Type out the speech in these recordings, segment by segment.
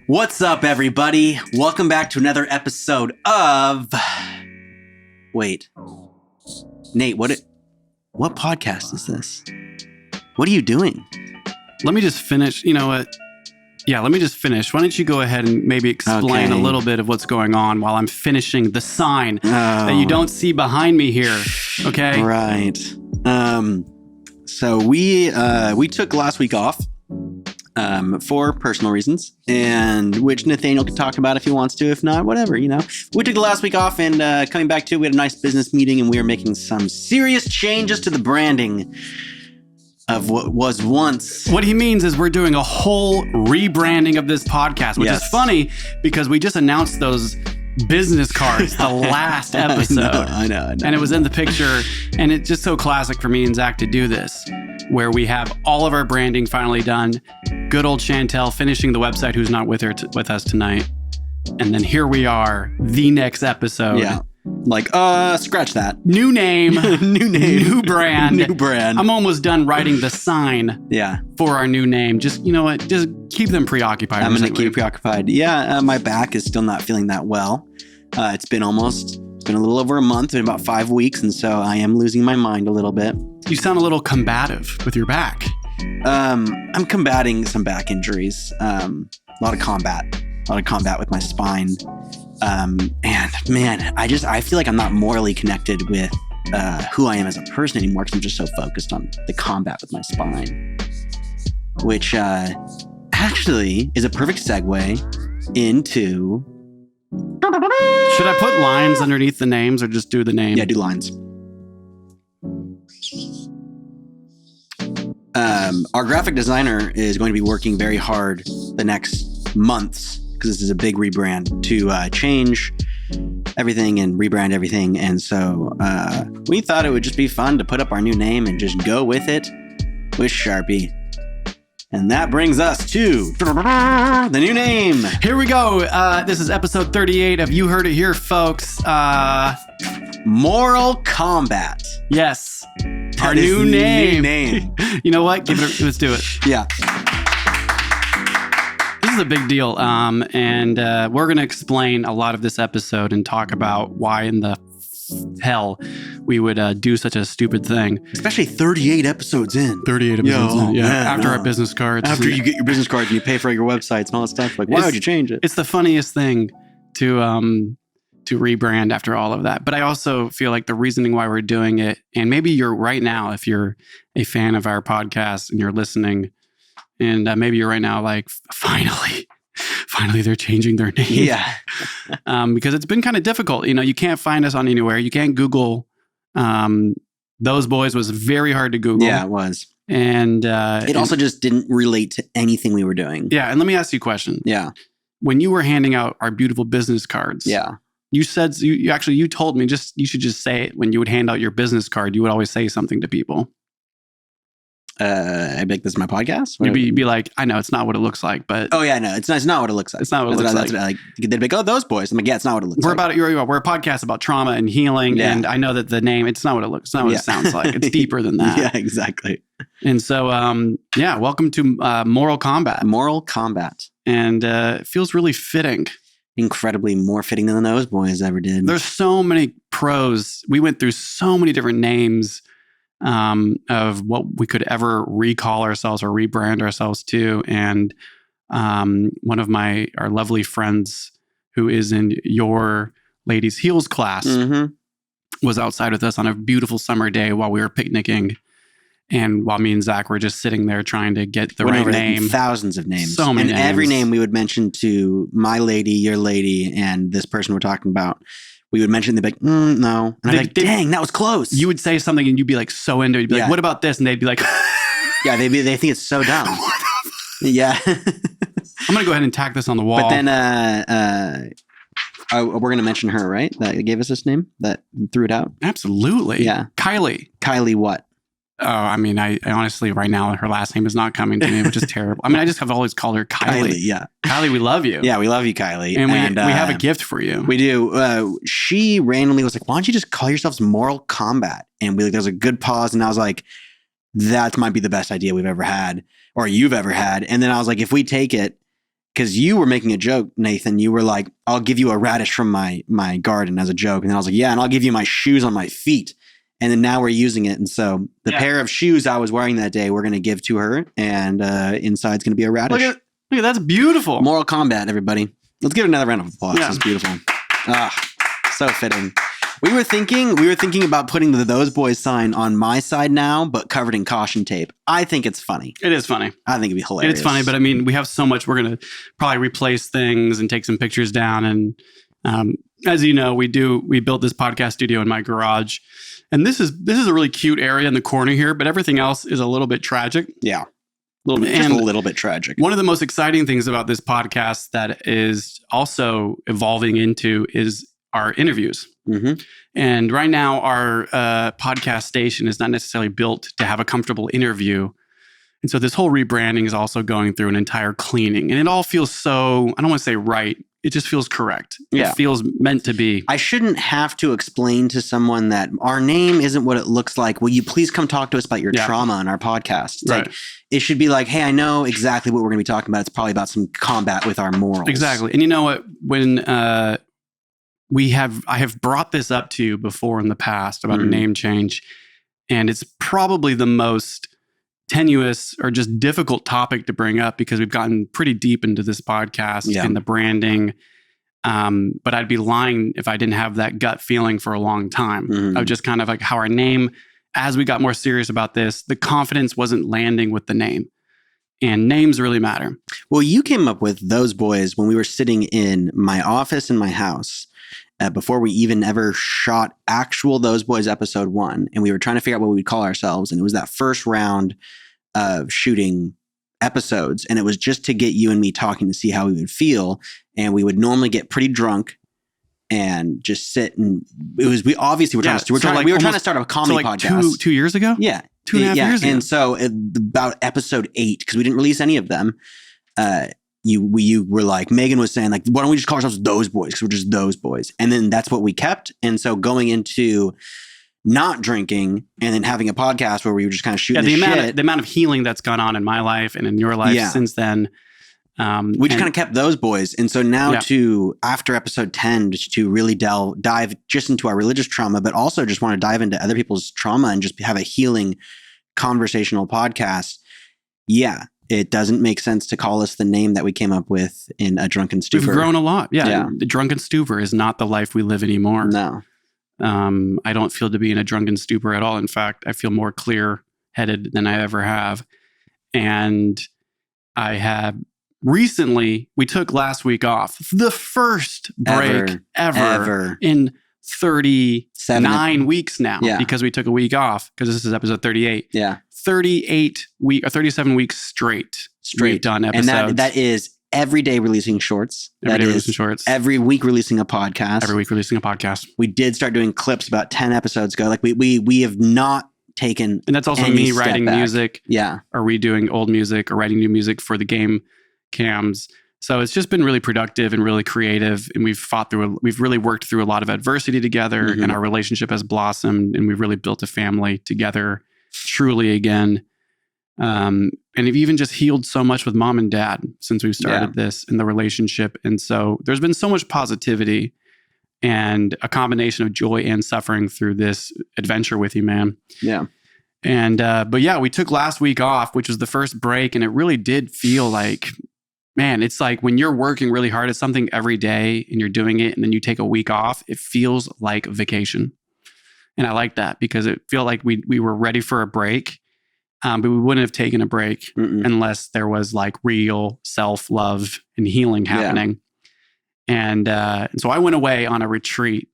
What's up, everybody? Welcome back to another episode of... Wait. Nate, what podcast is this? What are you doing? Let me just finish. You know what? Yeah, let me just finish. Why don't you go ahead and maybe explain a little bit of what's going on while I'm finishing the sign that you don't see behind me here, okay? Right. So we took last week off for personal reasons, and which Nathaniel can talk about if he wants to. If not, whatever, you know. We took the last week off, and coming back to it, we had a nice business meeting, and we are making some serious changes to the branding of what was once. What he means is we're doing a whole rebranding of this podcast, which is funny because we just announced those business cards the last episode. I know. And it was in the picture, and it's just so classic for me and Zach to do this, where we have all of our branding finally done. Good old Chantel finishing the website, who's not with us tonight. And then here we are, the next episode. Yeah. Like, scratch that. New name. New brand. New brand. I'm almost done writing the sign for our new name. Just, you know what? Just keep them preoccupied. I'm going to keep you preoccupied. Yeah, my back is still not feeling that well. It's been a little over a month, been about 5 weeks, and so I am losing my mind a little bit. You sound a little combative with your back. I'm combating some back injuries. A lot of combat with my spine. And man, I feel like I'm not morally connected with who I am as a person anymore because I'm just so focused on the combat with my spine, which actually is a perfect segue into... Should I put lines underneath the names or just do the name? Yeah, do lines. Our graphic designer is going to be working very hard the next months, because this is a big rebrand, to change everything and rebrand everything. And so we thought it would just be fun to put up our new name and just go with it with Sharpie. And that brings us to the new name. Here we go. This is episode 38 of You Heard It Here, folks. Moral Combat. Yes. Our new name. You know what? Let's do it. Yeah. This is a big deal. And we're going to explain a lot of this episode and talk about why in the hell we would do such a stupid thing. Especially 38 episodes in. 38 episodes in, yeah. After our business cards. After you get your business card and you pay for your websites and all that stuff. Like, why would you change it? It's the funniest thing to rebrand after all of that. But I also feel like the reasoning why we're doing it, and maybe you're right now, if you're a fan of our podcast and you're listening, and maybe you're right now like, finally they're changing their name. Yeah. Because it's been kind of difficult. You know, you can't find us on anywhere. You can't Google. Those Boys was very hard to Google. Yeah, it was. And it also just didn't relate to anything we were doing. Yeah. And let me ask you a question. Yeah. When you were handing out our beautiful business cards. Yeah. You said, you told me you should just say it when you would hand out your business card. You would always say something to people. I'd be like, this is my podcast? You'd be like, I know it's not what it looks like, but... Oh, yeah, no, it's not what it looks like. It's not what it looks like. They'd be like, oh, those boys. I'm like, yeah, it's not what it looks like. We're a podcast about trauma and healing, and I know that the name, it's not what it looks, it's not what it sounds like. It's deeper than that. Yeah, exactly. And so, welcome to Moral Combat. Moral Combat. And it feels really fitting. Incredibly more fitting than those boys ever did. There's so many pros. We went through so many different names of what we could ever recall ourselves or rebrand ourselves to. And one of our lovely friends who is in your ladies' heels class was outside with us on a beautiful summer day while we were picnicking. And while me and Zach were just sitting there trying to get the right name. Thousands of names. So many names. And every name we would mention to my lady, your lady, and this person we're talking about, we would mention, they'd be like, no. And I'd be like, dang, that was close. You would say something and you'd be like so into it. You'd be like, what about this? And they'd be like... Yeah, they think it's so dumb. Yeah. I'm going to go ahead and tack this on the wall. But then we're going to mention her, right? That gave us this name, that threw it out? Absolutely. Yeah. Kylie. Kylie what? Oh, I mean, I honestly, right now, her last name is not coming to me, which is terrible. I mean, I just have always called her Kylie. Yeah. Kylie, we love you. Yeah, we love you, Kylie. And we have a gift for you. We do. She randomly was like, why don't you just call yourselves Moral Combat? And there was a good pause. And I was like, that might be the best idea we've ever had or you've ever had. And then I was like, if we take it, because you were making a joke, Nathan. You were like, I'll give you a radish from my garden as a joke. And then I was like, yeah, and I'll give you my shoes on my feet. And then now we're using it. And so the pair of shoes I was wearing that day, we're going to give to her. And inside's going to be a radish. Look at that's beautiful. Mortal Kombat, everybody. Let's give it another round of applause. It's beautiful. So fitting. We were thinking about putting the Those Boys sign on my side now, but covered in caution tape. I think it's funny. It is funny. I think it'd be hilarious. It's funny, but I mean, we have so much. We're going to probably replace things and take some pictures down. And as you know, we built this podcast studio in my garage. And this is a really cute area in the corner here, but everything else is a little bit tragic. Yeah. Just a little bit tragic. One of the most exciting things about this podcast that is also evolving into is our interviews. Mm-hmm. And right now, our podcast station is not necessarily built to have a comfortable interview. And so this whole rebranding is also going through an entire cleaning. And it all feels so, I don't want to say right. It just feels correct. Yeah. It feels meant to be. I shouldn't have to explain to someone that our name isn't what it looks like. Will you please come talk to us about your trauma on our podcast? It's like, it should be like, hey, I know exactly what we're going to be talking about. It's probably about some combat with our morals. Exactly. And you know what? When I have brought this up to you before in the past about a name change, and it's probably the most tenuous or just difficult topic to bring up because we've gotten pretty deep into this podcast and the branding. But I'd be lying if I didn't have that gut feeling for a long time. I was just kind of like how our name, as we got more serious about this, the confidence wasn't landing with the name. And names really matter. Well, you came up with Those Boys when we were sitting in my office in my house before we even ever shot actual Those Boys episode 1. And we were trying to figure out what we'd call ourselves. And it was that first round of shooting episodes. And it was just to get you and me talking to see how we would feel. And we would normally get pretty drunk and just sit. And it was, we obviously were trying to start a comedy podcast. 2 years ago? Yeah. 2.5 years ago. And so about episode 8, because we didn't release any of them, you were like, Megan was saying, like, why don't we just call ourselves Those Boys? Because we're just Those Boys. And then that's what we kept. And so going into not drinking and then having a podcast where we were just kind of shooting the amount of healing that's gone on in my life and in your life since then. We just kind of kept Those Boys. And so now after episode 10, just to really dive just into our religious trauma, but also just want to dive into other people's trauma and just have a healing conversational podcast. Yeah. It doesn't make sense to call us the name that we came up with in A Drunken Stupor. We've grown a lot. Yeah. The Drunken Stupor is not the life we live anymore. No. I don't feel to be in a drunken stupor at all. In fact, I feel more clear-headed than I ever have. And I have recently, we took last week off. The first break ever in 39 weeks now because we took a week off because this is episode 38. Yeah. 37 weeks straight. We've done episodes. And that is every day releasing shorts. Every week releasing a podcast. We did start doing clips about 10 episodes ago. Like we have not taken. And that's also me writing music. Yeah. Or redoing old music or writing new music for the game cams. So it's just been really productive and really creative. And we've really worked through a lot of adversity together and our relationship has blossomed and we've really built a family together truly again. And we've even just healed so much with mom and dad since we've started this in the relationship. And so there's been so much positivity and a combination of joy and suffering through this adventure with you, man. Yeah. And, but yeah, we took last week off, which was the first break. And it really did feel like, man, it's like when you're working really hard at something every day and you're doing it and then you take a week off, it feels like vacation. And I like that because it felt like we were ready for a break. But we wouldn't have taken a break unless there was like real self-love and healing happening. And so I went away on a retreat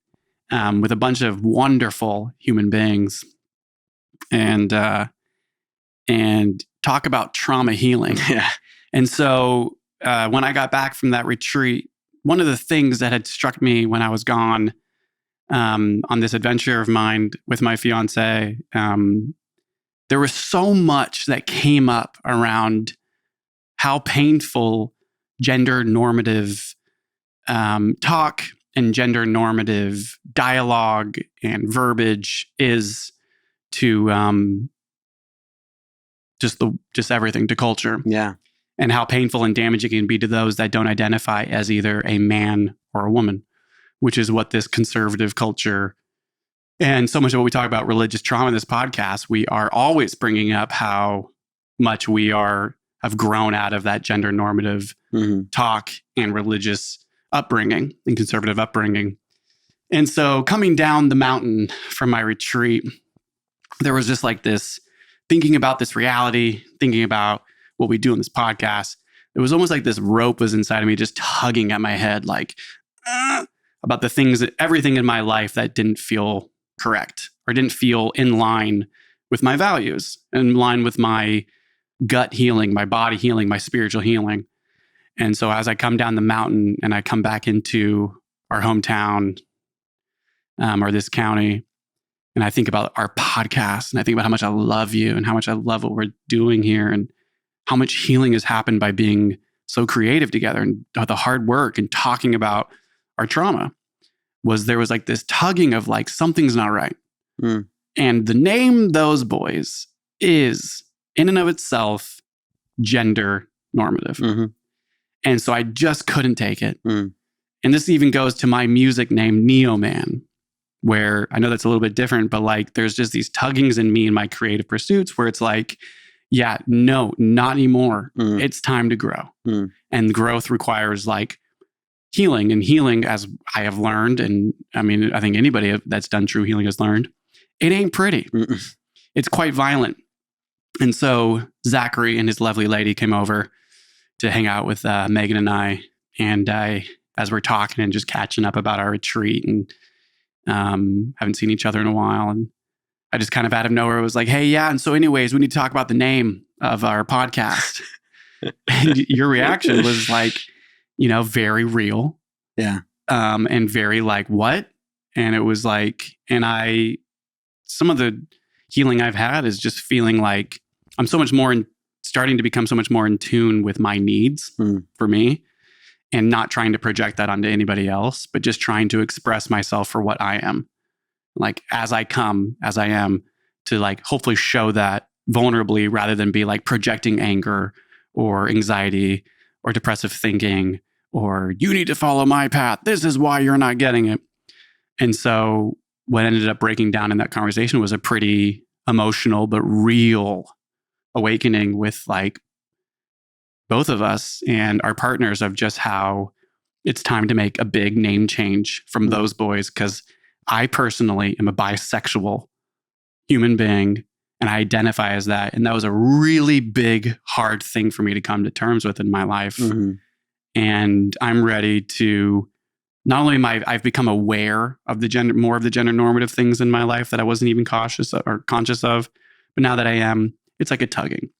with a bunch of wonderful human beings and talk about trauma healing. Yeah. And so when I got back from that retreat, one of the things that had struck me when I was gone on this adventure of mine with my fiance, there was so much that came up around how painful gender normative talk and gender normative dialogue and verbiage is to just everything, to culture. Yeah. and how painful and damaging it can be to those that don't identify as either a man or a woman, which is what this conservative culture and so much of what we talk about religious trauma in this podcast, we are always bringing up how much we have grown out of that gender normative talk and religious upbringing and conservative upbringing. And so coming down the mountain from my retreat, there was just like this thinking about this reality, thinking about what we do in this podcast. It was almost like this rope was inside of me, just tugging at my head, like about the things that everything in my life that didn't feel correct or didn't feel in line with my values, in line with my gut healing, my body healing, my spiritual healing. And so as I come down the mountain and I come back into our hometown or this county, and I think about our podcast and I think about how much I love you and how much I love what we're doing here and how much healing has happened by being so creative together and the hard work and talking about our trauma, there was like this tugging of like, something's not right. And the name Those Boys is in and of itself gender normative. And so I just couldn't take it. And this even goes to my music name, Neo Man, where I know that's a little bit different, but like there's just these tuggings in me in my creative pursuits where it's like, yeah, no, not anymore. It's time to grow. And growth requires like healing, and healing, as I have learned, and I mean, I think anybody that's done true healing has learned, it ain't pretty. It's quite violent. And so Zachary and his lovely lady came over to hang out with Megan and I. And as we're talking and just catching up about our retreat and haven't seen each other in a while. And I just kind of out of nowhere was like, hey, yeah. And so anyways, we need to talk about the name of our podcast. And your reaction was like, very real. Yeah. And very like, what? And it was like, some of the healing I've had is just feeling like I'm so much more starting to become so much more in tune with my needs for me, and not trying to project that onto anybody else, but just trying to express myself for what I am. Like as I am, to like hopefully show that vulnerably rather than be like projecting anger or anxiety or depressive thinking, or you need to follow my path. This is why you're not getting it. And so what ended up breaking down in that conversation was a pretty emotional but real awakening with like both of us and our partners of just how it's time to make a big name change from Those Boys. Because I personally am a bisexual human being and I identify as that. And that was a really big, hard thing for me to come to terms with in my life. And I'm ready to, not only I've become aware of more of the gender normative things in my life that I wasn't even conscious of, but now that I am, it's like a tugging.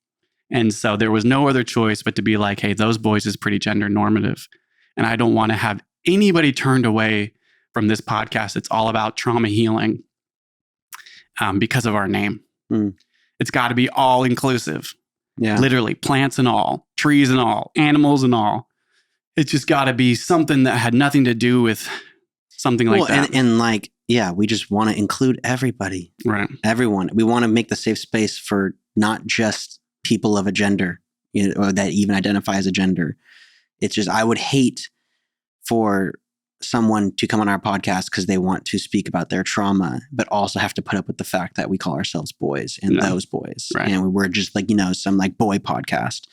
And so there was no other choice but to be like, hey, Those Boys is pretty gender normative. And I don't want to have anybody turned away from this podcast. It's all about trauma healing because of our name. It's got to be all inclusive. Yeah. Literally plants and all, trees and all, animals and all. It's just got to be something that had nothing to do with something like that. And like, yeah, we just want to include everybody. Right. Everyone. We want to make the safe space for not just people of a gender, or that even identify as a gender. It's just, I would hate for someone to come on our podcast because they want to speak about their trauma, but also have to put up with the fact that we call ourselves boys and Those Boys. Right. And we're just like, some like boy podcast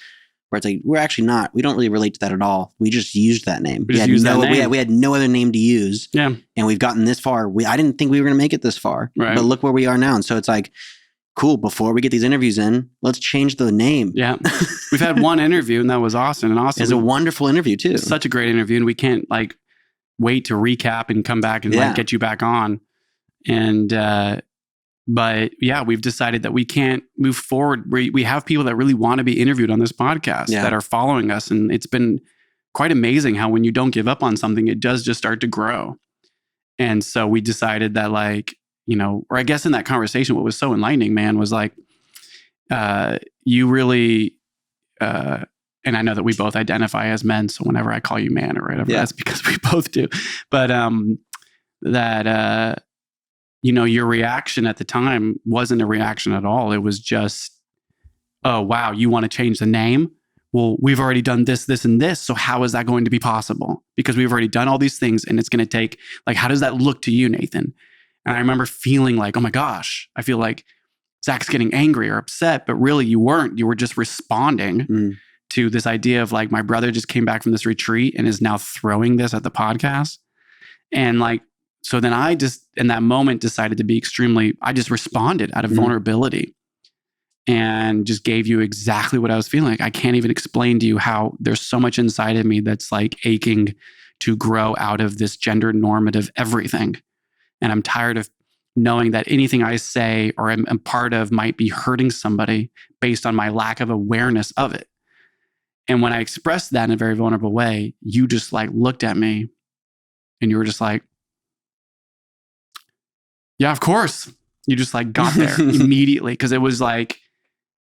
where it's like, we're actually not, we don't really relate to that at all. We just used that name. We had no other name to use. Yeah. And we've gotten this far. I didn't think we were going to make it this far, but look where we are now. And so it's like, cool, before we get these interviews in, let's change the name. Yeah. We've had one interview and that was awesome. And awesome. It was a wonderful interview too. Such a great interview. And we can't like wait to recap and come back and like get you back on. And, but yeah, we've decided that we can't move forward. We have people that really want to be interviewed on this podcast that are following us. And it's been quite amazing how when you don't give up on something, it does just start to grow. And so we decided that like, or I guess in that conversation, what was so enlightening, man, was like, you really, and I know that we both identify as men. So whenever I call you man or whatever, that's because we both do. But your reaction at the time wasn't a reaction at all. It was just, oh, wow, you want to change the name? well, we've already done this, this, and this. So how is that going to be possible? Because we've already done all these things and it's going to take, like, how does that look to you, Nathan? And I remember feeling like, oh my gosh, I feel like Zach's getting angry or upset, but really you weren't. You were just responding to this idea of like, my brother just came back from this retreat and is now throwing this at the podcast. And like, so then I just, in that moment, decided to be I just responded out of vulnerability and just gave you exactly what I was feeling. Like, I can't even explain to you how there's so much inside of me that's like aching to grow out of this gender normative everything. And I'm tired of knowing that anything I say or am part of might be hurting somebody based on my lack of awareness of it. And when I expressed that in a very vulnerable way, you just like looked at me and you were just like, yeah, of course. You just like got there immediately, because it was like,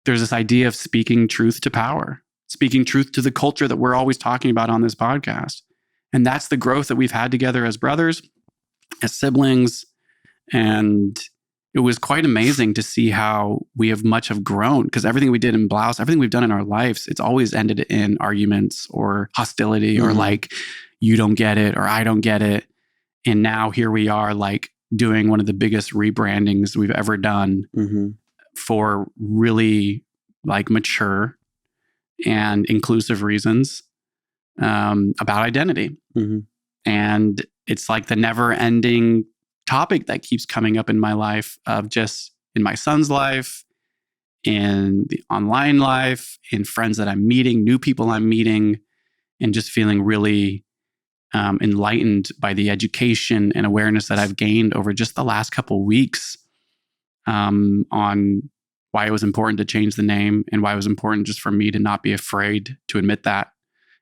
there's this idea of speaking truth to power, speaking truth to the culture that we're always talking about on this podcast. And that's the growth that we've had together as brothers, as siblings. And it was quite amazing to see how we have grown, because everything we did in Blaust, everything we've done in our lives, it's always ended in arguments or hostility or like, you don't get it or I don't get it. And now here we are, like, doing one of the biggest rebrandings we've ever done for really like mature and inclusive reasons about identity. And it's like the never ending topic that keeps coming up in my life, of just in my son's life, in the online life, in friends that I'm meeting, new people I'm meeting, and just feeling really enlightened by the education and awareness that I've gained over just the last couple of weeks on why it was important to change the name and why it was important just for me to not be afraid to admit that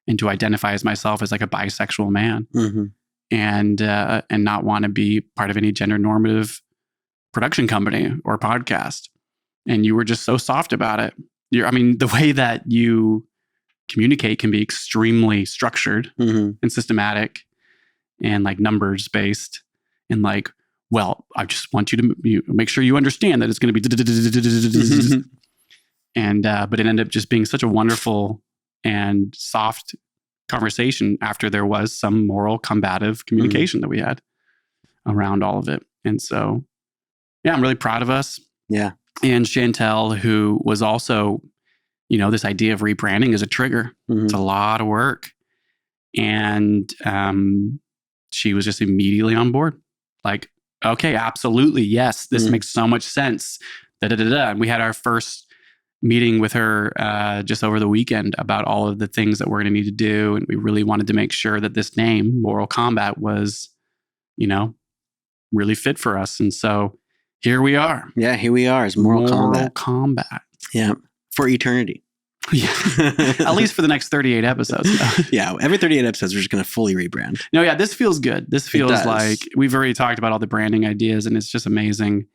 and to identify as myself as like a bisexual man and not want to be part of any gender normative production company or podcast. And you were just so soft about it. The way that you communicate can be extremely structured and systematic and like numbers based and like, well, I just want you to make sure you understand that it's going to be and but it ended up just being such a wonderful and soft conversation after there was some moral combative communication that we had around all of it. And so yeah, I'm really proud of us. Yeah. And Chantel, who was also, this idea of rebranding is a trigger. It's a lot of work. And she was just immediately on board. Like, okay, absolutely. Yes, this makes so much sense. And we had our first meeting with her just over the weekend about all of the things that we're going to need to do. And we really wanted to make sure that this name, Moral Combat, was, really fit for us. And so here we are. Yeah, here we are as Moral Combat. Yeah, for eternity. Yeah, at least for the next 38 episodes. Yeah, every 38 episodes, we're just going to fully rebrand. No, yeah, this feels good. This feels like we've already talked about all the branding ideas, and it's just amazing.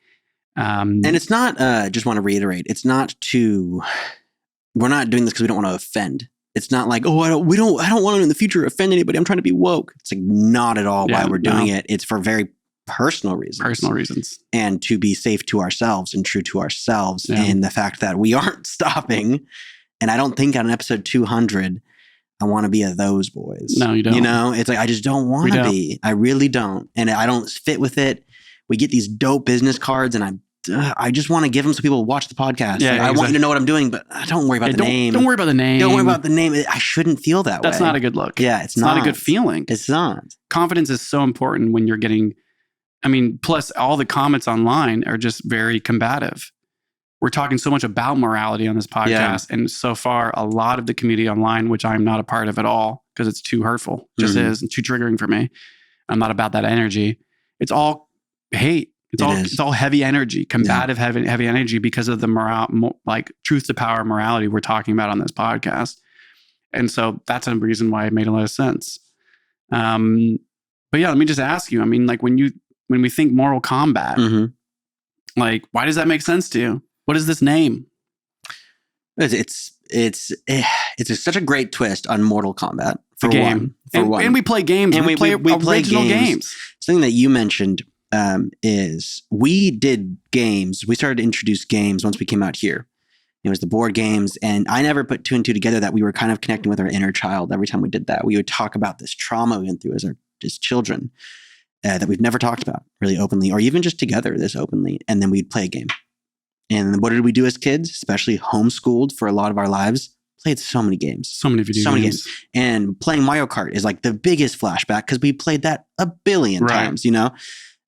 And it's not, just want to reiterate, it's not we're not doing this because we don't want to offend. It's not like, I don't want to in the future offend anybody. I'm trying to be woke. It's like not at all why we're doing it. It's for very personal reasons. And to be safe to ourselves and true to ourselves. Yeah. And the fact that we aren't stopping. And I don't think on episode 200, I want to be a those boys. No, you don't. It's like, I just don't want to be. I really don't. And I don't fit with it. We get these dope business cards and I just want to give them so people watch the podcast. Yeah, I want you to know what I'm doing, but don't worry about the name. Don't worry about the name. Don't worry about the name. I shouldn't feel that way. That's not a good look. Yeah, it's not a good feeling. It's not. Confidence is so important when you're getting, plus all the comments online are just very combative. We're talking so much about morality on this podcast. And so far, a lot of the community online, which I'm not a part of at all, because it's too hurtful, just is, and too triggering for me. I'm not about that energy. It's all hate. It's all heavy energy, combative, heavy energy because of the truth to power morality we're talking about on this podcast. And so that's a reason why it made a lot of sense. But yeah, let me just ask you, when we think moral combat, why does that make sense to you? What is this name? It's such a great twist on Mortal Kombat for game. one. And we play games. And we play original games. Something that you mentioned is we did games. We started to introduce games once we came out here. It was the board games. And I never put two and two together that we were kind of connecting with our inner child every time we did that. We would talk about this trauma we went through as children that we've never talked about really openly, or even just together this openly. And then we'd play a game. And what did we do as kids, especially homeschooled for a lot of our lives? Played so many games. So many video games. And playing Mario Kart is like the biggest flashback because we played that a billion times, you know?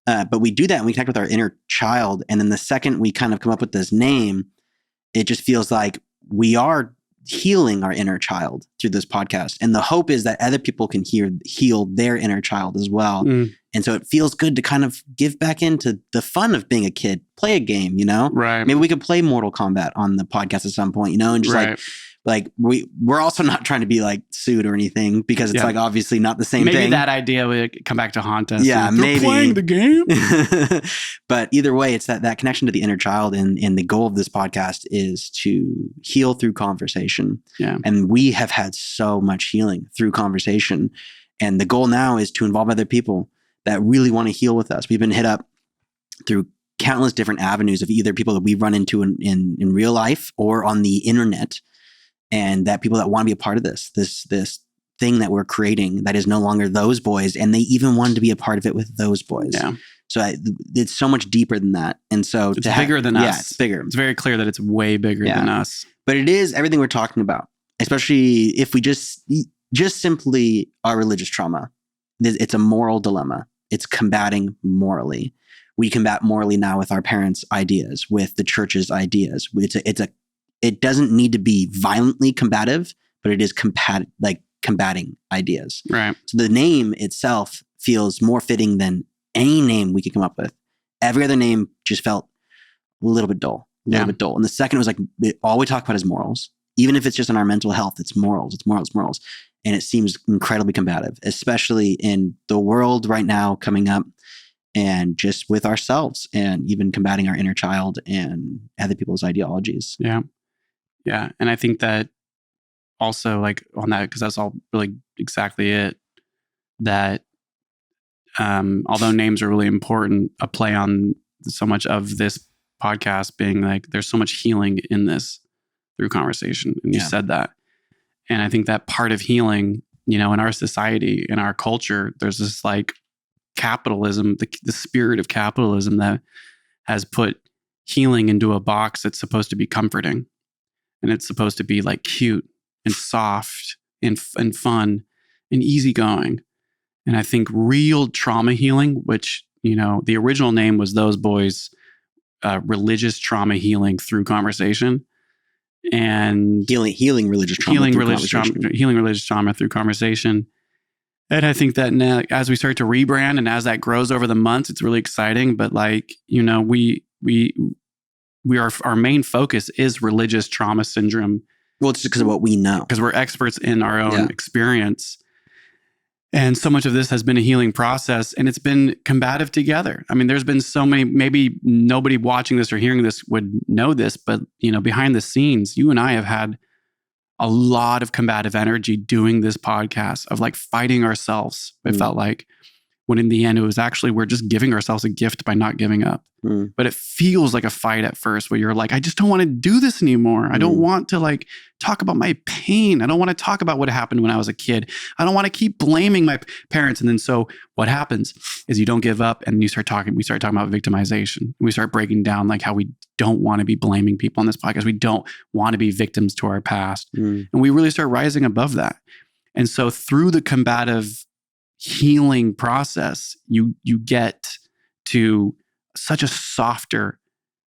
But we do that and we connect with our inner child. And then the second we kind of come up with this name, it just feels like we are healing our inner child through this podcast. And the hope is that other people can heal their inner child as well. And so it feels good to kind of give back into the fun of being a kid, play a game, you know? Right. Maybe we could play Mortal Kombat on the podcast at some point, you know? And just like we're also not trying to be like sued or anything because it's like obviously not the same thing. Maybe that idea would come back to haunt us. Yeah, maybe. Playing the game. But either way, it's that connection to the inner child. And the goal of this podcast is to heal through conversation. Yeah. And we have had so much healing through conversation. And the goal now is to involve other people that really want to heal with us. We've been hit up through countless different avenues of either people that we run into in real life or on the internet. And that people that want to be a part of this thing that we're creating that is no longer those boys. And they even wanted to be a part of it with those boys. Yeah. So it's so much deeper than that. And so it's bigger than us. Yeah, it's bigger. It's very clear that it's way bigger than us. But it is everything we're talking about, especially if we just simply our religious trauma. It's a moral dilemma. It's combating morally. We combat morally now with our parents' ideas, with the church's ideas. It doesn't need to be violently combative, but it is combating ideas. Right. So the name itself feels more fitting than any name we could come up with. Every other name just felt a little bit dull, And the second was like, all we talk about is morals. Even if it's just on our mental health, it's morals. And it seems incredibly combative, especially in the world right now coming up and just with ourselves and even combating our inner child and other people's ideologies. Yeah. Yeah. And I think that also like on that, because that's all really exactly it, that although names are really important, a play on so much of this podcast being like, there's so much healing in this through conversation. And you said that. And I think that part of healing, in our society, in our culture, there's this like capitalism, the spirit of capitalism that has put healing into a box that's supposed to be comforting. And it's supposed to be like cute and soft and fun and easygoing. And I think real trauma healing, which, the original name was Those Boys, religious trauma healing through conversation. And healing religious trauma through conversation. And I think that now, as we start to rebrand and as that grows over the months, it's really exciting. But like, our main focus is religious trauma syndrome. Well, it's just because of what we know. Because we're experts in our own experience. And so much of this has been a healing process, and it's been combative together. I mean, there's been so many, maybe nobody watching this or hearing this would know this, but behind the scenes, you and I have had a lot of combative energy doing this podcast of like fighting ourselves. It felt like, when in the end, it was actually, we're just giving ourselves a gift by not giving up. But it feels like a fight at first where you're like, I just don't want to do this anymore. I don't want to like talk about my pain. I don't want to talk about what happened when I was a kid. I don't want to keep blaming my parents. And then so what happens is you don't give up and we start talking about victimization. We start breaking down like how we don't want to be blaming people on this podcast. We don't want to be victims to our past. And we really start rising above that. And so through the combative healing process, you get to such a softer,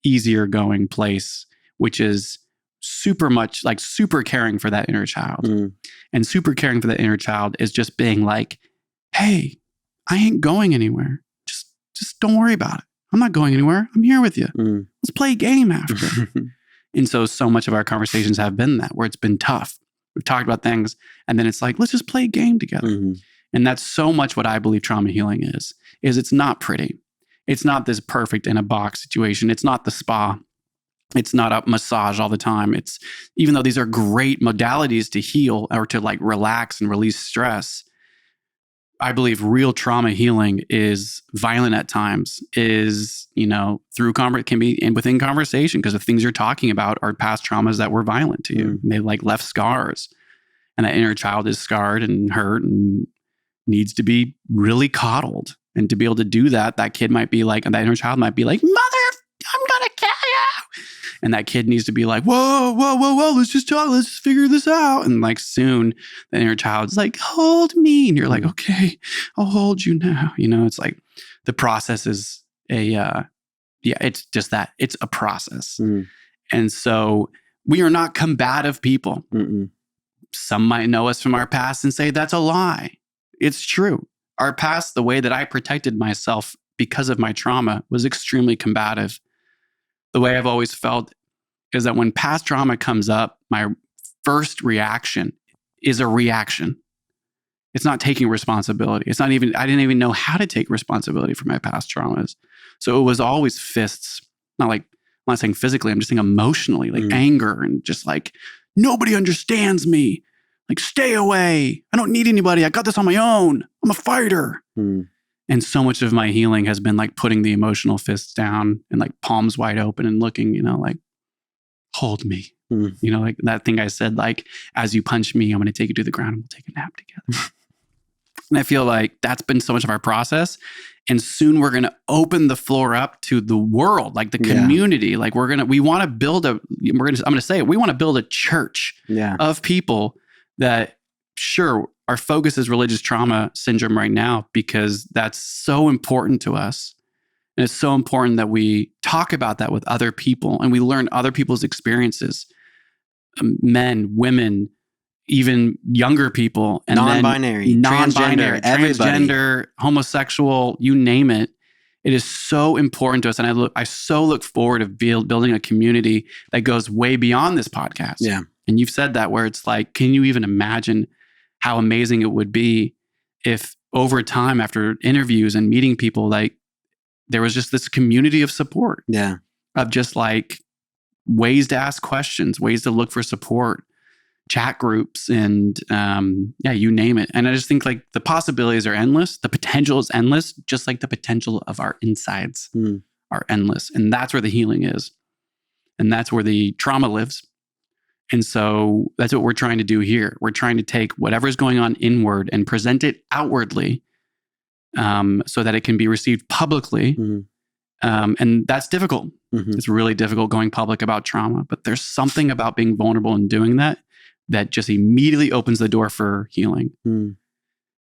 easier going place, which is super caring for that inner child. And super caring for that inner child is just being like, hey, I ain't going anywhere. Just don't worry about it. I'm not going anywhere. I'm here with you. Let's play a game after. And so much of our conversations have been that, where it's been tough. We've talked about things and then it's like, let's just play a game together. And that's so much what I believe trauma healing is it's not pretty. It's not this perfect in a box situation. It's not the spa. It's not a massage all the time. It's, even though these are great modalities to heal or to like relax and release stress, I believe real trauma healing is violent at times, is, through can be within conversation, because the things you're talking about are past traumas that were violent to you. They left scars, and that inner child is scarred and hurt and needs to be really coddled. And to be able to do that, that kid might be like, that inner child might be like, mother, I'm going to kill you. And that kid needs to be like, whoa, let's just talk. Let's just figure this out. And soon the inner child's like, hold me. And you're like, okay, I'll hold you now. It's like the process is it's just that. It's a process. And so we are not combative people. Some might know us from our past and say that's a lie. It's true. Our past, the way that I protected myself because of my trauma, was extremely combative. The way I've always felt is that when past trauma comes up, my first reaction is a reaction. It's not taking responsibility. I didn't even know how to take responsibility for my past traumas. So it was always fists. I'm not saying physically, I'm just saying emotionally, anger and just nobody understands me. Stay away. I don't need anybody. I got this on my own. I'm a fighter. And so much of my healing has been putting the emotional fists down and palms wide open and looking, hold me. That thing I said, as you punch me, I'm going to take you to the ground and we'll take a nap together. And I feel like that's been so much of our process. And soon we're going to open the floor up to the world, the community. We want to build I'm going to say it. We want to build a church of people that, sure, our focus is religious trauma syndrome right now, because that's so important to us. And it's so important that we talk about that with other people and we learn other people's experiences. Men, women, even younger people, and non-binary, transgender, homosexual, you name it. It is so important to us. And I so look forward to building a community that goes way beyond this podcast. Yeah. And you've said that, where it's can you even imagine how amazing it would be if over time, after interviews and meeting people, there was just this community of support. Yeah. Of just ways to ask questions, ways to look for support, chat groups, and you name it. And I just think the possibilities are endless. The potential is endless, just like the potential of our insides are endless. And that's where the healing is. And that's where the trauma lives. And so that's what we're trying to do here. We're trying to take whatever's going on inward and present it outwardly, so that it can be received publicly. And that's difficult. It's really difficult going public about trauma. But there's something about being vulnerable and doing that just immediately opens the door for healing.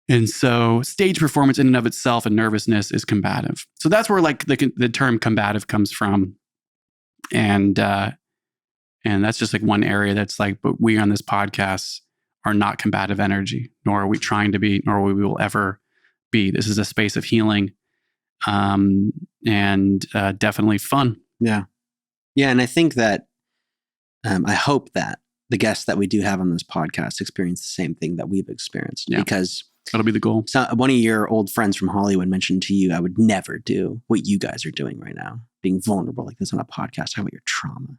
And so stage performance in and of itself and nervousness is combative. So that's where the term combative comes from. And that's just one area that's but we on this podcast are not combative energy, nor are we trying to be, nor we will ever be. This is a space of healing, and definitely fun. Yeah. Yeah. And I think that, I hope that the guests that we do have on this podcast experience the same thing that we've experienced, because that'll be the goal. So one of your old friends from Hollywood mentioned to you, I would never do what you guys are doing right now, being vulnerable like this on a podcast, talking about your trauma.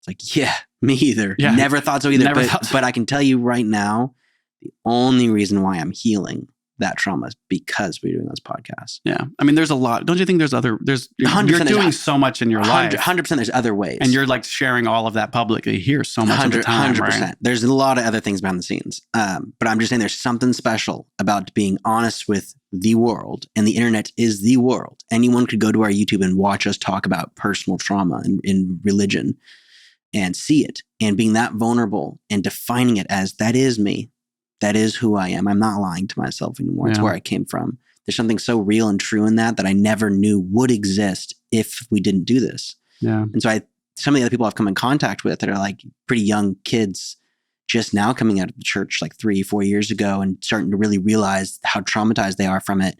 It's yeah, me either. Yeah. Never thought so either. But I can tell you right now, the only reason why I'm healing that trauma is because we're doing those podcasts. Yeah. I mean, there's a lot. Don't you think you're doing so much in your life. 100% there's other ways. And you're sharing all of that publicly here so much of the time, 100%. Right? There's a lot of other things behind the scenes. But I'm just saying there's something special about being honest with the world, and the internet is the world. Anyone could go to our YouTube and watch us talk about personal trauma in religion and see it, and being that vulnerable and defining it as that is me. That is who I am. I'm not lying to myself anymore. It's where I came from. There's something so real and true in that I never knew would exist if we didn't do this. Yeah. And so some of the other people I've come in contact with that are pretty young kids just now coming out of the church 3-4 years ago and starting to really realize how traumatized they are from it.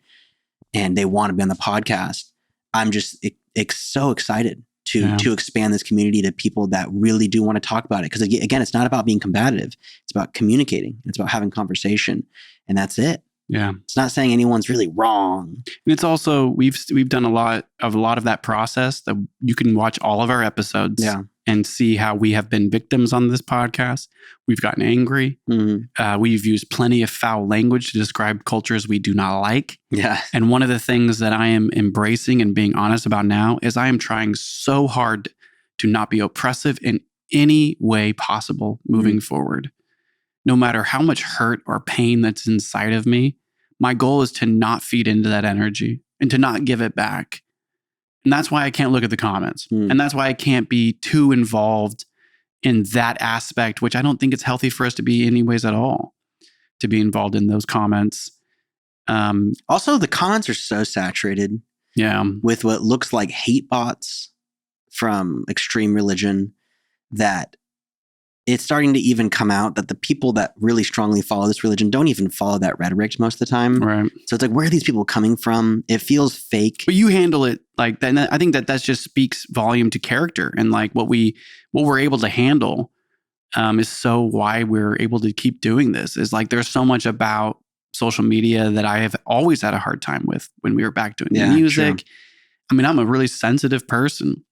And they want to be on the podcast. I'm just so excited to expand this community to people that really do want to talk about it. Because again, it's not about being combative. It's about communicating. It's about having conversation. And that's it. Yeah. It's not saying anyone's really wrong. And it's also, we've done a lot of that process that you can watch all of our episodes and see how we have been victims on this podcast. We've gotten angry. We've used plenty of foul language to describe cultures we do not like. Yeah. And one of the things that I am embracing and being honest about now is I am trying so hard to not be oppressive in any way possible moving forward. No matter how much hurt or pain that's inside of me, my goal is to not feed into that energy and to not give it back. And that's why I can't look at the comments. And that's why I can't be too involved in that aspect, which I don't think it's healthy for us to be anyways at all, to be involved in those comments. Also, the comments are so saturated with what looks like hate bots from extreme religion that it's starting to even come out that the people that really strongly follow this religion don't even follow that rhetoric most of the time. Right. So it's like, where are these people coming from? It feels fake. But you handle it like that. And I think that just speaks volume to character, and like what we're able to handle is so why we're able to keep doing this. Is like there's so much about social media that I have always had a hard time with when we were back doing the music. True. I mean, I'm a really sensitive person.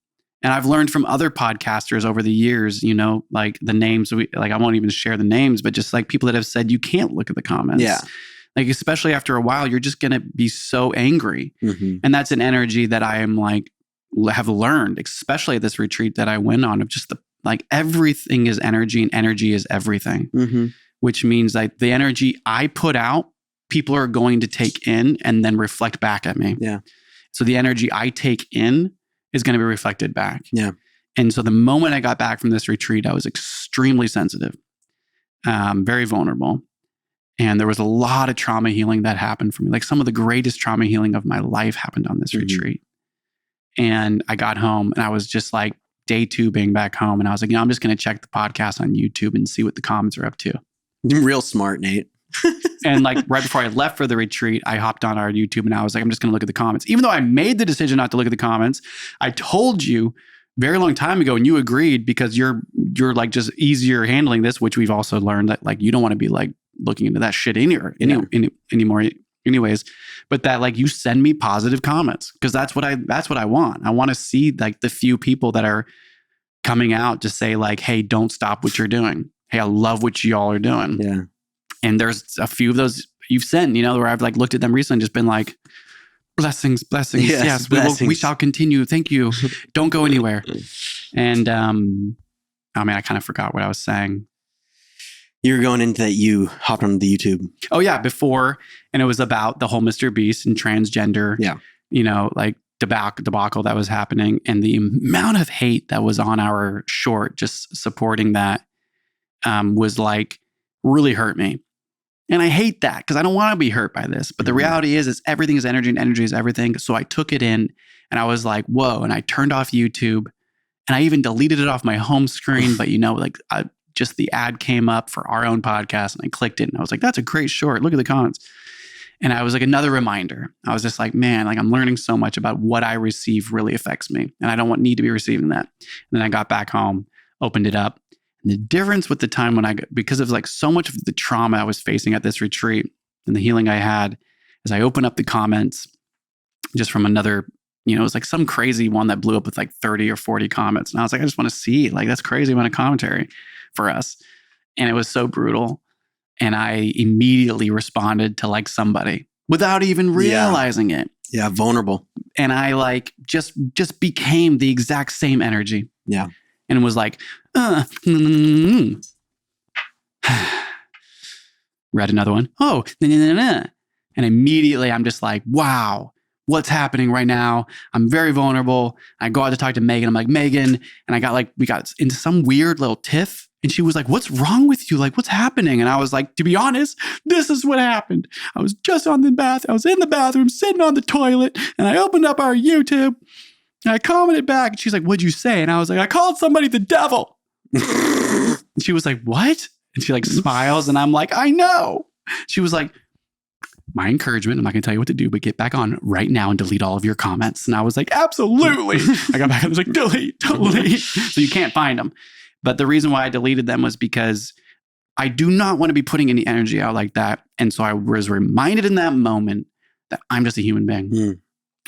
And I've learned from other podcasters over the years, you know, like the names, I won't even share the names, but just like people that have said, you can't look at the comments. Yeah. Like, especially after a while, you're just going to be so angry. And that's an energy that I am like, have learned, especially at this retreat that I went on, of just everything is energy and energy is everything, which means like the energy I put out, people are going to take in and then reflect back at me. Yeah. So the energy I take in is going to be reflected back. Yeah. And so the moment I got back from this retreat, I was extremely sensitive, very vulnerable. And there was a lot of trauma healing that happened for me. Like some of the greatest trauma healing of my life happened on this retreat. And I got home and I was just like day 2 being back home. And I was like, I'm just going to check the podcast on YouTube and see what the comments are up to. Real smart, Nate. And like right before I left for the retreat, I hopped on our YouTube and I was like, I'm just going to look at the comments. Even though I made the decision not to look at the comments, I told you very long time ago and you agreed because you're like just easier handling this, which we've also learned that like you don't want to be like looking into that shit anymore anyways. But that like you send me positive comments because that's what I want. I want to see like the few people that are coming out to say like, hey, don't stop what you're doing. Hey, I love what y'all are doing. Yeah. And there's a few of those you've sent, you know, where I've like looked at them recently and just been like, blessings. Yes, blessings. We shall continue. Thank you. Don't go anywhere. And I mean, I kind of forgot what I was saying. You were going into that you hopped on the YouTube. Oh yeah, before. And it was about the whole Mr. Beast and transgender, you know, like debacle that was happening. And the amount of hate that was on our short, just supporting that was like really hurt me. And I hate that because I don't want to be hurt by this. But the reality is everything is energy and energy is everything. So I took it in and I was like, whoa. And I turned off YouTube and I even deleted it off my home screen. But, you know, like just the ad came up for our own podcast and I clicked it and I was like, that's a great short. Look at the comments. And I was like, another reminder. I was just like, man, like I'm learning so much about what I receive really affects me. And I don't need to be receiving that. And then I got back home, opened it up. And the difference with the time when because of like so much of the trauma I was facing at this retreat and the healing I had, is I opened up the comments just from another, you know, it was like some crazy one that blew up with like 30 or 40 comments. And I was like, I just want to see, like, that's crazy amount of commentary for us. And it was so brutal. And I immediately responded to like somebody without even realizing it. Yeah, vulnerable. And I like just became the exact same energy. Yeah. And was like, read another one. Oh, and immediately I'm just like, wow, what's happening right now? I'm very vulnerable. I go out to talk to Megan. I'm like, Megan, and we got into some weird little tiff. And she was like, what's wrong with you? Like, what's happening? And I was like, to be honest, this is what happened. I was just I was in the bathroom, sitting on the toilet, and I opened up our YouTube. And I commented back and she's like, what'd you say? And I was like, I called somebody the devil. And she was like, what? And she like smiles and I'm like, I know. She was like, my encouragement, I'm not going to tell you what to do, but get back on right now and delete all of your comments. And I was like, absolutely. I got back and I was like, delete. So you can't find them. But the reason why I deleted them was because I do not want to be putting any energy out like that. And so I was reminded in that moment that I'm just a human being.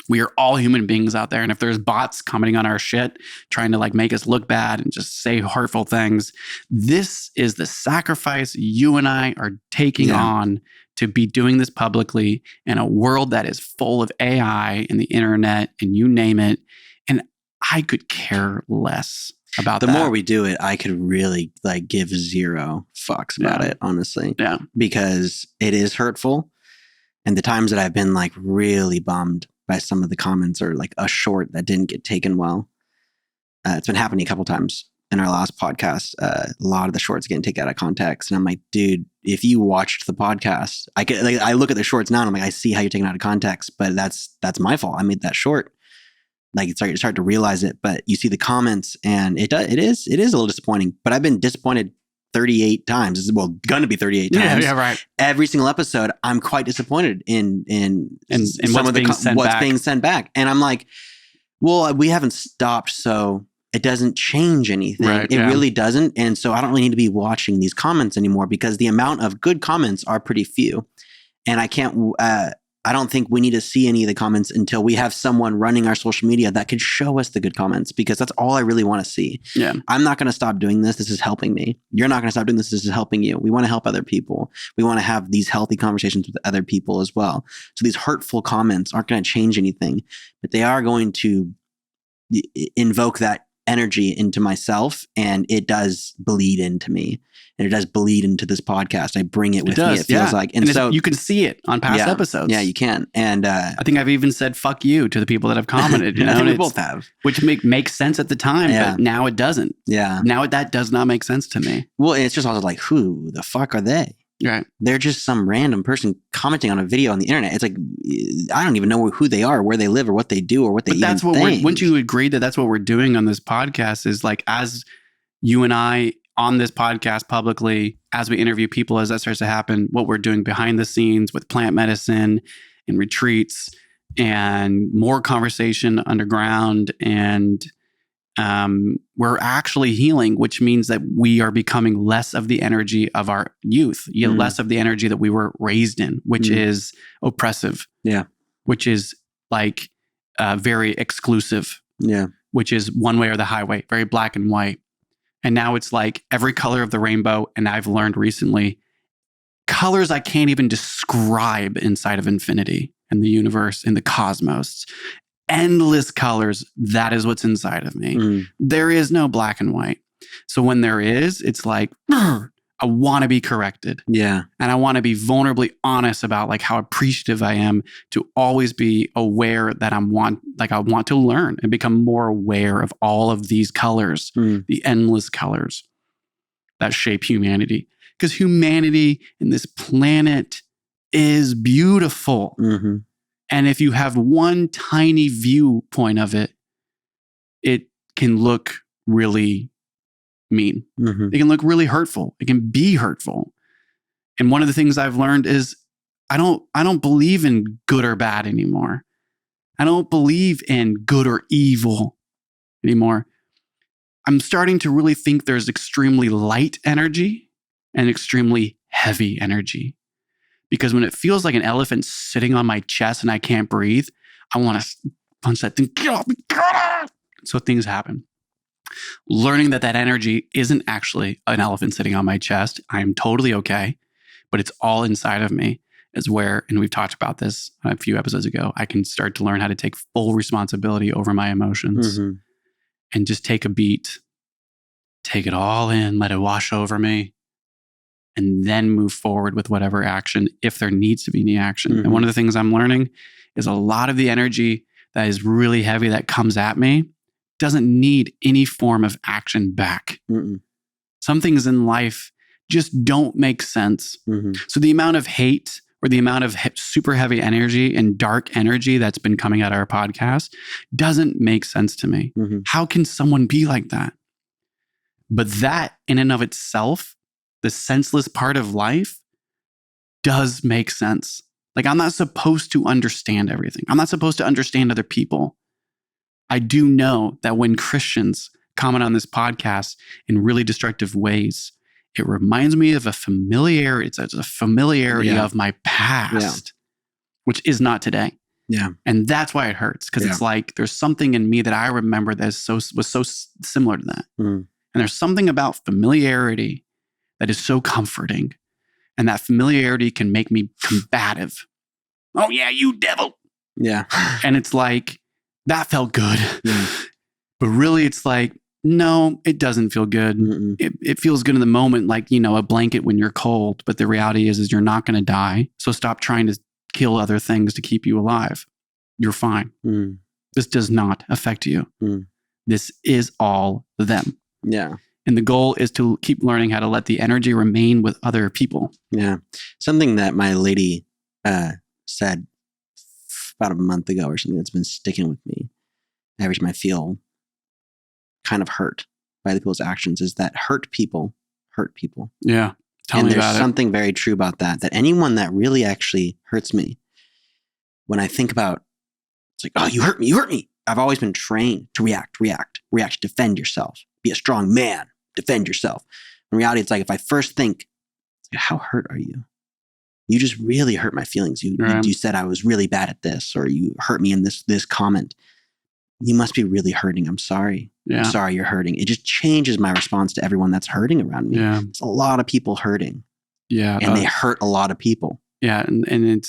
We are all human beings out there. And if there's bots commenting on our shit, trying to like make us look bad and just say hurtful things, this is the sacrifice you and I are taking on to be doing this publicly in a world that is full of AI and the internet and you name it. And I could care less about the that. more we do it, I could really like give zero fucks about it, honestly. Yeah. Because it is hurtful. And the times that I've been like really bummed by some of the comments or like a short that didn't get taken well. It's been happening a couple times in our last podcast. A lot of the shorts getting taken out of context. And I'm like, dude, if you watched the podcast, I look at the shorts now and I'm like, I see how you're taking it out of context, but that's my fault. I made that short. Like you start to realize it, but you see the comments and it is a little disappointing, but I've been disappointed 38 times. Well, going to be 38 times. Yeah, right. Every single episode, I'm quite disappointed in some what's of being being sent back. And I'm like, well, we haven't stopped, so it doesn't change anything. Right, it really doesn't. And so I don't really need to be watching these comments anymore because the amount of good comments are pretty few. And I don't think we need to see any of the comments until we have someone running our social media that could show us the good comments, because that's all I really want to see. Yeah. I'm not going to stop doing this. This is helping me. You're not going to stop doing this. This is helping you. We want to help other people. We want to have these healthy conversations with other people as well. So these hurtful comments aren't going to change anything, but they are going to invoke that energy into myself, and it does bleed into me, and it does bleed into this podcast. I bring it with me. It feels like, and so you can see it on past episodes. Yeah, you can. And I think I've even said "fuck you" to the people that have commented. You know, I think we both have, which makes sense at the time, but now it doesn't. Yeah, now that does not make sense to me. Well, it's just also like, who the fuck are they? Right. They're just some random person commenting on a video on the internet. It's like, I don't even know who they are, where they live, or what they do, or what they even that's what think. Wouldn't you agree that that's what we're doing on this podcast? Is like, as you and I on this podcast publicly, as we interview people, as that starts to happen, what we're doing behind the scenes with plant medicine and retreats and more conversation underground, and we're actually healing, which means that we are becoming less of the energy of our youth, less of the energy that we were raised in, which is oppressive. Yeah. Which is like very exclusive. Yeah. Which is one way or the highway, very black and white. And now it's like every color of the rainbow. And I've learned recently, colors I can't even describe inside of infinity and the universe and the cosmos. Endless colors. That is what's inside of me. There is no black and white. So when there is, it's like, I want to be corrected. Yeah. And I want to be vulnerably honest about like how appreciative I am to always be aware that I want to learn and become more aware of all of these colors, the endless colors that shape humanity. Because humanity and this planet is beautiful. Mm-hmm. And if you have one tiny viewpoint of it, it can look really mean. Mm-hmm. It can look really hurtful. It can be hurtful. And one of the things I've learned is I don't believe in good or bad anymore. I don't believe in good or evil anymore. I'm starting to really think there's extremely light energy and extremely heavy energy. Because when it feels like an elephant sitting on my chest and I can't breathe, I want to punch that thing. Get off me. So things happen. Learning that energy isn't actually an elephant sitting on my chest. I am totally okay, but it's all inside of me is where, and we've talked about this a few episodes ago, I can start to learn how to take full responsibility over my emotions and just take a beat, take it all in, let it wash over me, and then move forward with whatever action, if there needs to be any action. And one of the things I'm learning is a lot of the energy that is really heavy that comes at me doesn't need any form of action back. Some things in life just don't make sense. So the amount of hate or the amount of super heavy energy and dark energy that's been coming out of our podcast doesn't make sense to me. How can someone be like that? But that in and of itself, the senseless part of life, does make sense. Like, I'm not supposed to understand everything. I'm not supposed to understand other people. I do know that when Christians comment on this podcast in really destructive ways, it reminds me of a familiarity. It's a familiarity of my past, which is not today. Yeah. And that's why it hurts, because it's like there's something in me that I remember that was so similar to that. And there's something about familiarity that is so comforting. And that familiarity can make me combative. Oh, yeah, you devil. Yeah. And it's like, that felt good. But really, it's like, no, it doesn't feel good. It feels good in the moment, like, a blanket when you're cold. But the reality is you're not going to die. So stop trying to kill other things to keep you alive. You're fine. This does not affect you. This is all them. Yeah. And the goal is to keep learning how to let the energy remain with other people. Yeah. Something that my lady said about a month ago or something that's been sticking with me every time I feel kind of hurt by the people's actions is that hurt people hurt people. Yeah. Tell me about it. And there's something very true about that anyone that really actually hurts me, when I think about, it's like, oh, you hurt me. I've always been trained to react, defend yourself, be a strong man, defend yourself. In reality, it's like, if I first think, how hurt are you? You just really hurt my feelings. You said I was really bad at this, or you hurt me in this comment. You must be really hurting. I'm sorry. Yeah. I'm sorry you're hurting. It just changes my response to everyone that's hurting around me. Yeah. There's a lot of people hurting. Yeah. And they hurt a lot of people. Yeah. And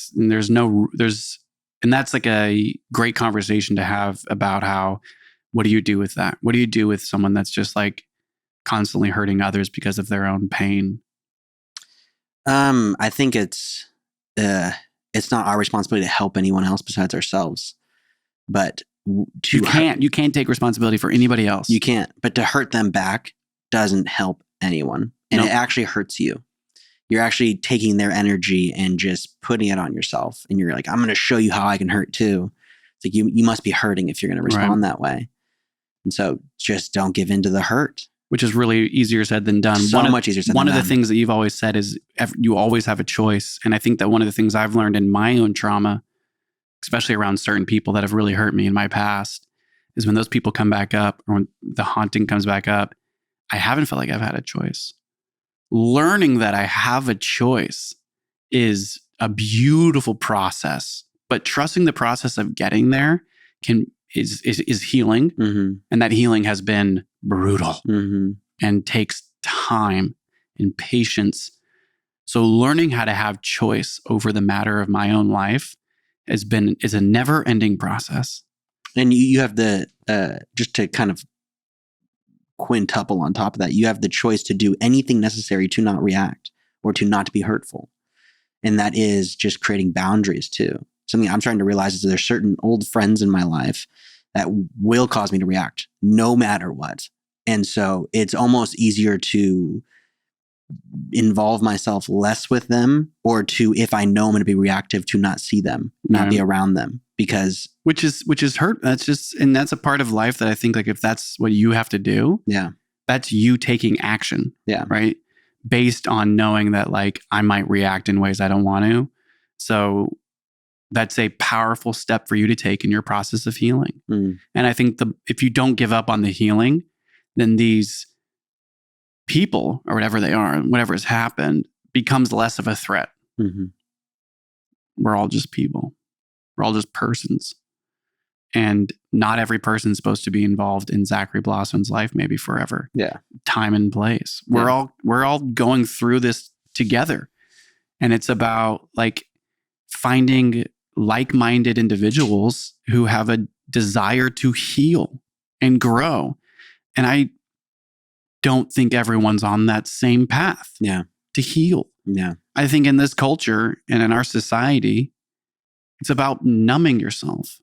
that's like a great conversation to have about what do you do with that? What do you do with someone that's just like constantly hurting others because of their own pain? I think it's not our responsibility to help anyone else besides ourselves. But you can't take responsibility for anybody else. You can't. But to hurt them back doesn't help anyone. And It actually hurts you. You're actually taking their energy and just putting it on yourself. And you're like, I'm going to show you how I can hurt too. It's like, you must be hurting if you're going to respond that way. And so just don't give in to the hurt. Which is really easier said than done. Much easier said than done. One of the things that you've always said is you always have a choice. And I think that one of the things I've learned in my own trauma, especially around certain people that have really hurt me in my past, is when those people come back up, or when the haunting comes back up, I haven't felt like I've had a choice. Learning that I have a choice is a beautiful process, but trusting the process of getting there is healing. And that healing has been brutal and takes time and patience. So learning how to have choice over the matter of my own life is a never-ending process. And you have just to kind of quintuple on top of that, you have the choice to do anything necessary to not react or to not be hurtful. And that is just creating boundaries too. Something I'm trying to realize is there's certain old friends in my life that will cause me to react no matter what. And so it's almost easier to involve myself less with them, or to, if I know I'm going to be reactive, to not see them, not be around them, because which is hurt. That's a part of life that I think, like, if that's what you have to do, that's you taking action, right? Based on knowing that, like, I might react in ways I don't want to. So that's a powerful step for you to take in your process of healing. And I think if you don't give up on the healing, then these people, or whatever they are, whatever has happened, becomes less of a threat. We're all just people. We're all just persons. And not every person's supposed to be involved in Zachary Blaustone's life, maybe forever. Time and place. We're all going through this together. And it's about, like, finding like-minded individuals who have a desire to heal and grow. And I don't think everyone's on that same path to heal. I think in this culture and in our society, it's about numbing yourself.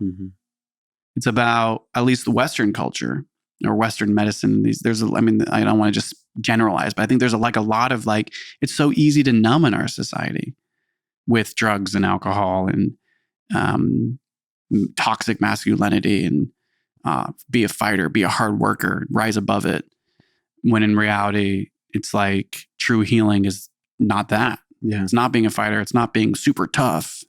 It's about, at least the Western culture or Western medicine. I don't want to just generalize, but I think there's a lot of, like, it's so easy to numb in our society with drugs and alcohol and toxic masculinity, and be a fighter, be a hard worker, rise above it. When in reality, it's like true healing is not that. It's not being a fighter. It's not being super tough.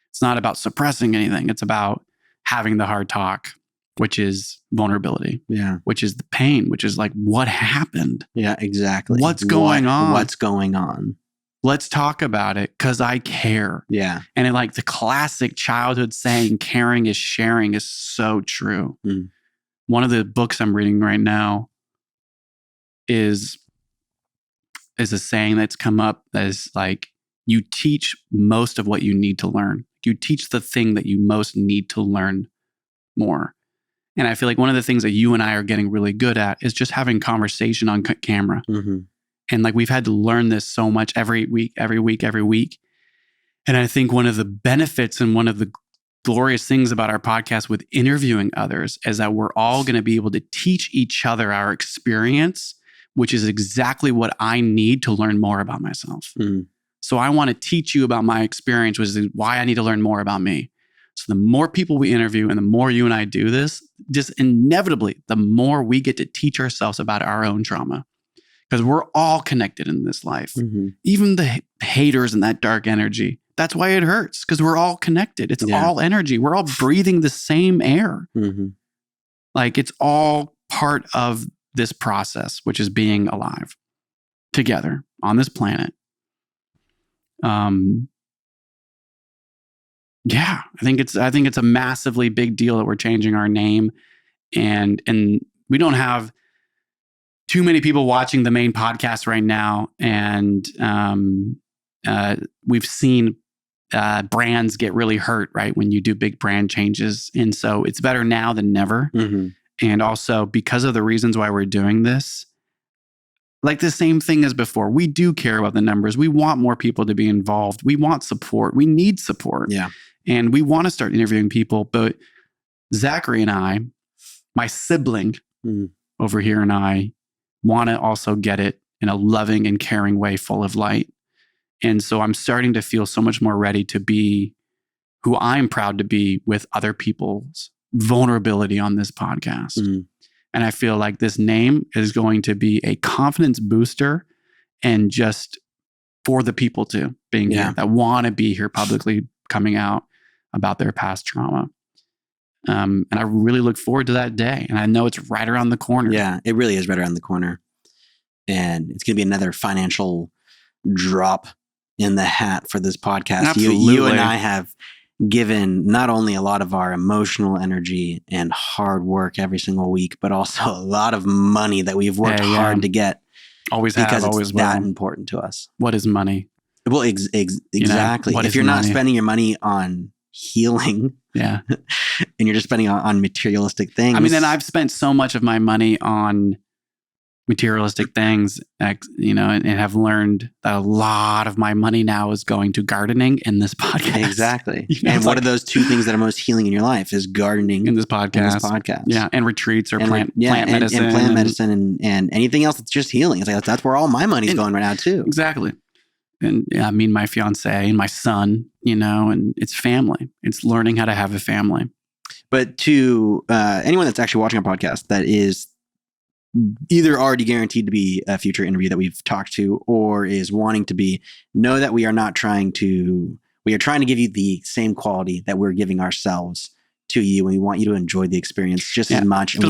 It's not about suppressing anything. It's about having the hard talk, which is vulnerability, which is the pain, which is like, what happened? Exactly. What's going on? What's going on? Let's talk about it because I care. Yeah. And it, like the classic childhood saying, caring is sharing, is so true. Mm. One of the books I'm reading right now is a saying that's come up that is like, you teach most of what you need to learn. You teach the thing that you most need to learn more. And I feel like one of the things that you and I are getting really good at is just having conversation on camera. Mm-hmm. And like we've had to learn this so much every week. And I think one of the benefits and one of the glorious things about our podcast with interviewing others is that we're all going to be able to teach each other our experience, which is exactly what I need to learn more about myself. Mm. So I want to teach you about my experience, which is why I need to learn more about me. So the more people we interview and the more you and I do this, just inevitably, the more we get to teach ourselves about our own trauma. Because we're all connected in this life. Mm-hmm. Even the haters and that dark energy. That's why it hurts, because we're all connected. It's all energy. We're all breathing the same air. Mm-hmm. Like it's all part of this process, which is being alive together on this planet. Yeah, I think it's a massively big deal that we're changing our name, and we don't have too many people watching the main podcast right now, and we've seen brands get really hurt, right, when you do big brand changes, and so it's better now than never. Mm-hmm. And also because of the reasons why we're doing this, like the same thing as before, we do care about the numbers. We want more people to be involved. We want support. We need support. Yeah. And we want to start interviewing people. But Zachary and I, my sibling over here, and I want to also get it in a loving and caring way, full of light. And so I'm starting to feel so much more ready to be who I'm proud to be with other people's vulnerability on this podcast. Mm. And I feel like this name is going to be a confidence booster, and just for the people too, being here that want to be here publicly, coming out about their past trauma. And I really look forward to that day. And I know it's right around the corner. Yeah, it really is right around the corner. And it's going to be another financial drop in the hat for this podcast. Absolutely. You and I have given not only a lot of our emotional energy and hard work every single week, but also a lot of money that we've worked hard to get. Always have, because always it's will. that important to us. What is money? Well, exactly. You know, if you're not spending your money on healing, and you're just spending on materialistic things. I mean, and I've spent so much of my money on materialistic things, you know, and have learned that a lot of my money now is going to gardening in this podcast. Exactly. You know, and what are those two things that are most healing in your life? Is gardening in this podcast. Yeah. And retreats or plant medicine. And plant medicine and anything else that's just healing. It's like, that's where all my money's going right now too. Exactly. And I mean, my fiance and my son, you know, and it's family. It's learning how to have a family. But to anyone that's actually watching our podcast that is either already guaranteed to be a future interview that we've talked to, or is wanting to be, know that we are trying to give you the same quality that we're giving ourselves to you. And we want you to enjoy the experience just as much. Because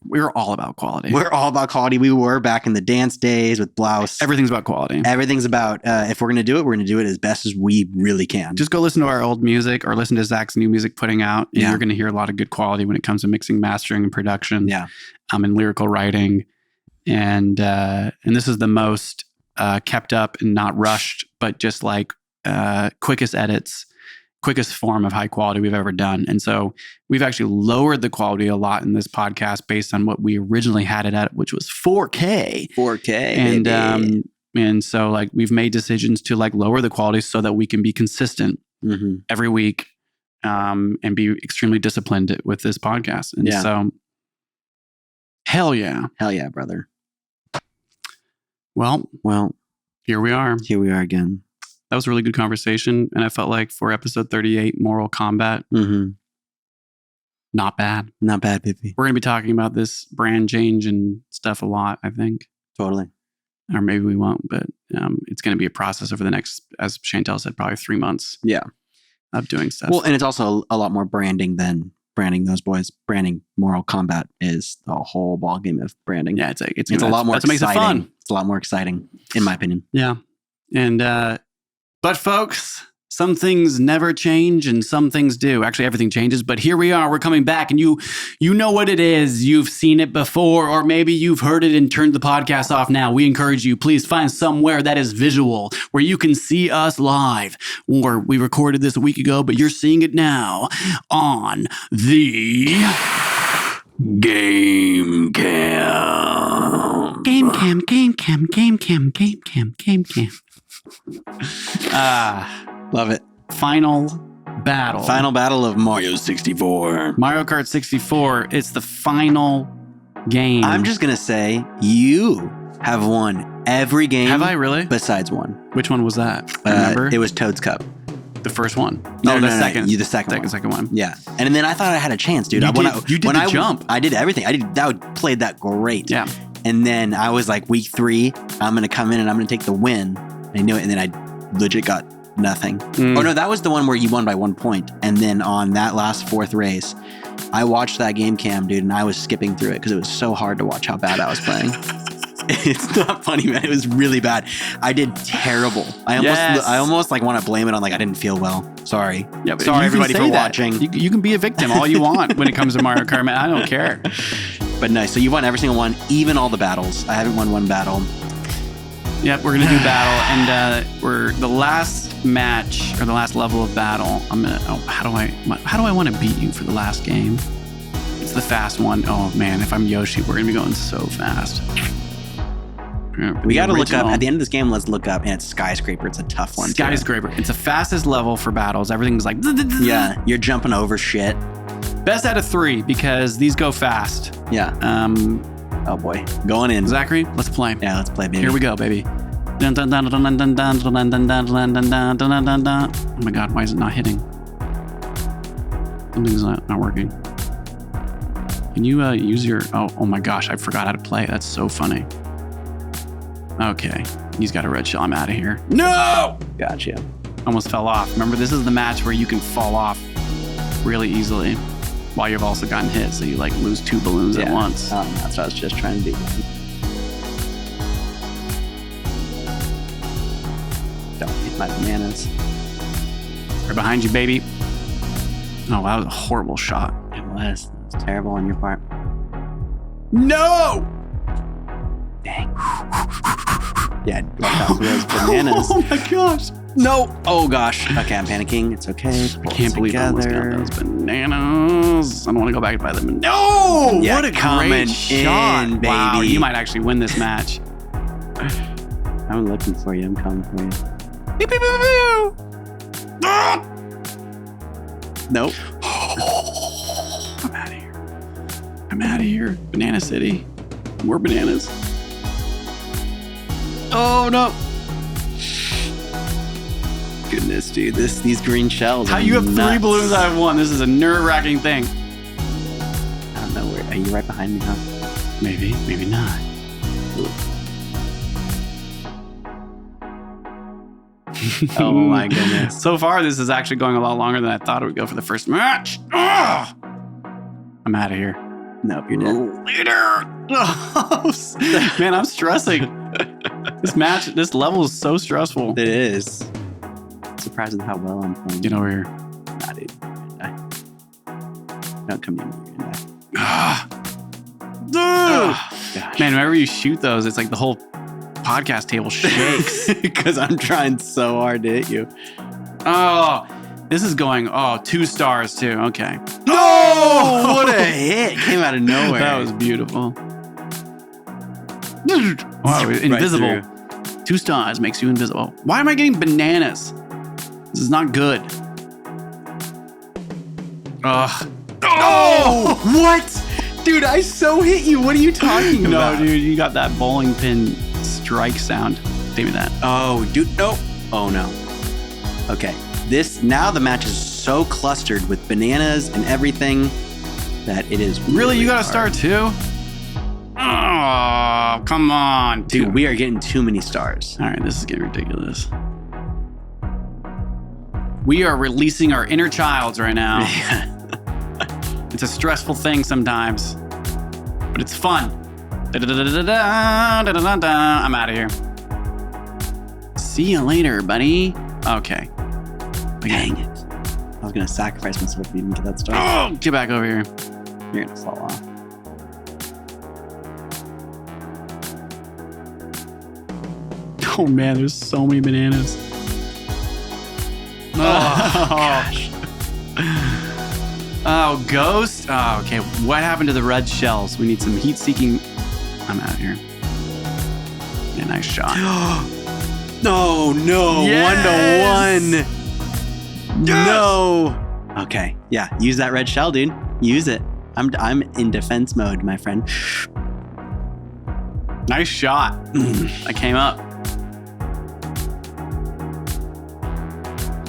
we're all about quality. We're all about quality. We were back in the dance days with Blouse. Everything's about quality. Everything's about, if we're going to do it, we're going to do it as best as we really can. Just go listen to our old music or listen to Zach's new music putting out. And you're going to hear a lot of good quality when it comes to mixing, mastering, and production. Yeah. And lyrical writing. And this is the most kept up and not rushed, but just like quickest edits, quickest form of high quality we've ever done. And so we've actually lowered the quality a lot in this podcast based on what we originally had it at, which was 4K. 4K. And so like we've made decisions to like lower the quality so that we can be consistent every week and be extremely disciplined with this podcast. And so hell yeah. Hell yeah, brother. Well, here we are. Here we are again. That was a really good conversation. And I felt like for episode 38, Moral Combat, not bad. Not bad, Pippi. We're going to be talking about this brand change and stuff a lot, I think. Totally. Or maybe we won't, but it's going to be a process over the next, as Chantel said, probably 3 months. Yeah. Of doing stuff. Well, and it's also a lot more branding than branding those boys. Branding Moral Combat is the whole ballgame of branding. Yeah, it's a lot more exciting. That's what makes it fun. It's a lot more exciting, in my opinion. Yeah. And, but folks, some things never change and some things do. Actually, everything changes, but here we are. We're coming back and you know what it is. You've seen it before, or maybe you've heard it and turned the podcast off now. We encourage you, please find somewhere that is visual where you can see us live. Or we recorded this a week ago, but you're seeing it now on the Game Cam. Game Cam, Game Cam, Game Cam, Game Cam, Game Cam. Love it. Final battle. Final battle of Mario 64. Mario Kart 64. It's the final game. I'm just going to say you have won every game. Have I really? Besides one. Which one was that? Remember? It was Toad's Cup. The first one. No, the second. You the second one. Second one. Yeah. And then I thought I had a chance, dude. You did the jump. I did everything. I played that great. Yeah. And then I was like, week 3, I'm going to come in and I'm going to take the win. I knew it. And then I legit got nothing. Oh no, that was the one where you won by 1 point. And then on that last 4th race, I watched that game cam, dude, and I was skipping through it because it was so hard to watch how bad I was playing. It's not funny, man. It was really bad. I did terrible. I almost like want to blame it on like I didn't feel well. Sorry. Yeah, but sorry everybody for watching. You can be a victim all you want when it comes to Mario Kart, man. I don't care. But nice. So you won every single one, even all the battles. I haven't won one battle. Yep, we're gonna do battle, and we're the last match or the last level of battle. I'm gonna. Oh, how do I want to beat you for the last game? It's the fast one. Oh man, if I'm Yoshi, we're gonna be going so fast. We got to look up at the end of this game. Let's look up, and it's Skyscraper. It's a tough one. Skyscraper. It's the fastest level for battles. Everything's like yeah, you're jumping over shit. Best out of 3 because these go fast. Yeah. Oh boy, going in. Zachary, let's play. Yeah, let's play, baby. Here we go, baby. Oh my God, why is it not hitting? Something's not working. Can you use your? Oh my gosh, I forgot how to play. That's so funny. Okay, he's got a red shell. I'm out of here. No! Gotcha. Almost fell off. Remember, this is the match where you can fall off really easily while you've also gotten hit. So you like lose 2 balloons at once. That's what I was just trying to do. Don't hit my bananas. Right behind you, baby. Oh, that was a horrible shot. It was terrible on your part. No! Dang. Yeah, watch out for those bananas. Oh my gosh. No. Oh gosh. Okay, I'm panicking. It's okay. I can't believe I almost got those bananas. I don't want to go back and buy them. No! Yeah, what a great shot. Baby. Wow, you might actually win this match. I'm looking for you. I'm coming for you. Pew, pew, pew, pew. Ah! Nope. I'm out of here. I'm out of here. Banana City. More bananas. Oh no. Goodness, dude. These green shells. How you have nuts. 3 balloons out of 1? This is a nerve-wracking thing. I don't know where. Are you right behind me, huh? Maybe, maybe not. Oh my goodness. So far, this is actually going a lot longer than I thought it would go for the first match. Ugh! I'm out of here. Nope, you're dead. Later. Man, I'm stressing. This level is so stressful. It is. I'm surprised at how well I'm playing. Get over here. Nah, dude. Don't come near me. You're gonna die. Man, whenever you shoot those, it's like the whole podcast table shakes. Because I'm trying so hard to hit you. Oh, this is going, 2 stars too. Okay. No! What a hit. Came out of nowhere. That was beautiful. Wow, invisible. Right 2 stars makes you invisible. Why am I getting bananas? This is not good. Ugh. Oh! What? Dude, I so hit you. What are you talking about? No, dude, you got that bowling pin strike sound. Give me that. Oh, dude, no. Oh, no. Okay. Now the match is so clustered with bananas and everything that it is really you got to hard. start too? Oh, come on. Dude, we are getting too many stars. All right, this is getting ridiculous. We are releasing our inner childs right now. It's a stressful thing sometimes, but it's fun. I'm out of here. See you later, buddy. Okay. Dang it. I was going to sacrifice myself if you didn't get that star. Oh, get back over here. You're going to fall off. Oh, man, there's so many bananas. Oh, gosh. Oh, ghost. Oh, okay. What happened to the red shells? We need some heat-seeking. I'm out of here. Yeah, nice shot. No. Yes! 1-1. Yes! No. Okay. Yeah. Use that red shell, dude. Use it. I'm in defense mode, my friend. Nice shot. I came up.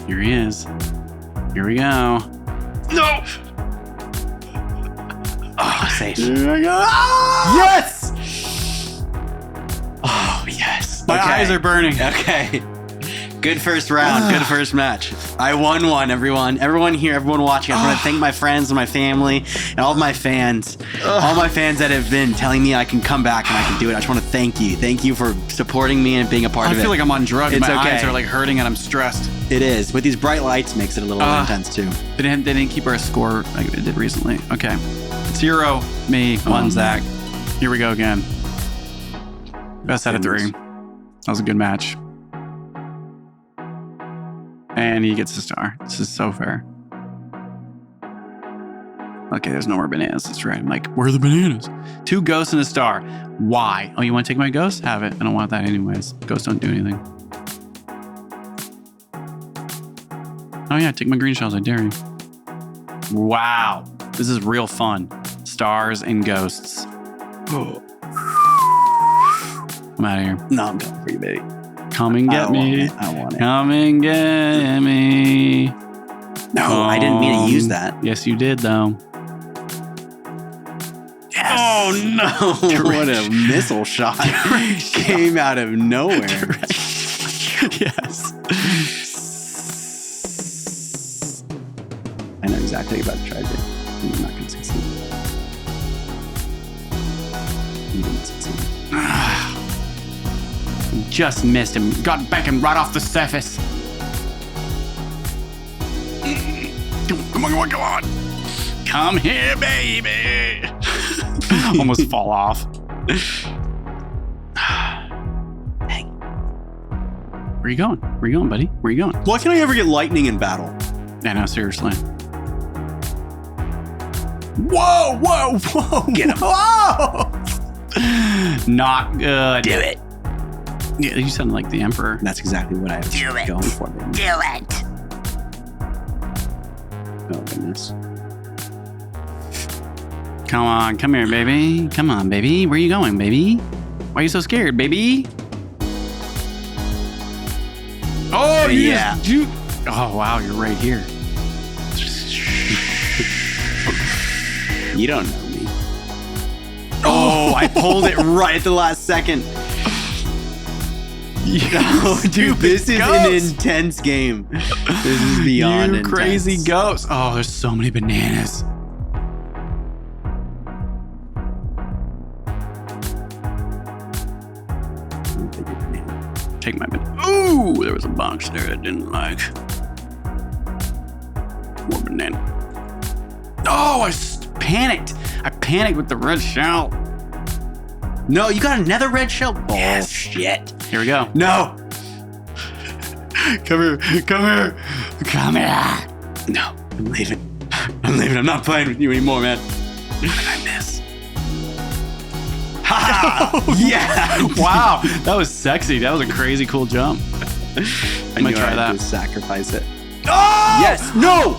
Here he is. Here we go. No. Oh, safe. Here we go. Yes. Oh, yes. My eyes are burning. Okay. Good first round. Good first match. I won one, everyone. Everyone here, everyone watching. I want to thank my friends and my family and all of my fans. All my fans that have been telling me I can come back and I can do it. I just want to thank you. Thank you for supporting me and being a part of it. I feel like I'm on drugs. It's My okay. eyes are like hurting and I'm stressed. It is. With these bright lights makes it a little intense too. They didn't keep our score like it did recently. Okay. 0, me, 1, Zach. Here we go again. Best out of 3. That was a good match. And he gets a star. This is so fair. Okay, there's no more bananas. That's right. I'm like, where are the bananas? 2 ghosts and a star. Why? Oh, you want to take my ghost? Have it. I don't want that anyways. Ghosts don't do anything. Oh yeah, take my green shells. I dare you. Wow. This is real fun. Stars and ghosts. I'm out of here. No, I'm coming for you, baby. Come and get me. I want it. Come and get me. No, I didn't mean to use that. Yes, you did, though. Yes. Oh, no. What a missile shot. Came out of nowhere. Yes. I know exactly what you're about to try to do. You're not going to succeed. You didn't succeed. Just missed him. Got back him right off the surface. Come on. Come here, baby. Almost fall off. Dang. Where you going? Where you going, buddy? Where you going? Why can't I ever get lightning in battle? Yeah, no, seriously. Whoa. Get him. Whoa. Not good. Do it. Yeah, you sound like the Emperor. That's exactly what I was going for. Baby. Do it. Oh, goodness. Come on, come here, baby. Come on, baby. Where you going, baby? Why are you so scared, baby? Oh, yeah. Oh, wow, you're right here. You don't know me. Oh, I pulled it right at the last second. Oh, dude, this is an intense game. This is beyond you intense. crazy ghost. Oh, there's so many bananas. Take my banana. Ooh, there was a box there I didn't like. More banana. Oh, I panicked. I panicked with the red shell. No, you got another red shell? Yes. Shit. Here we go. No. Come here. No, I'm leaving. I'm not playing with you anymore, man. I miss. Ha! Yeah. Wow, that was sexy. That was a crazy cool jump. I'm gonna try that. To sacrifice it. Oh! Yes. No.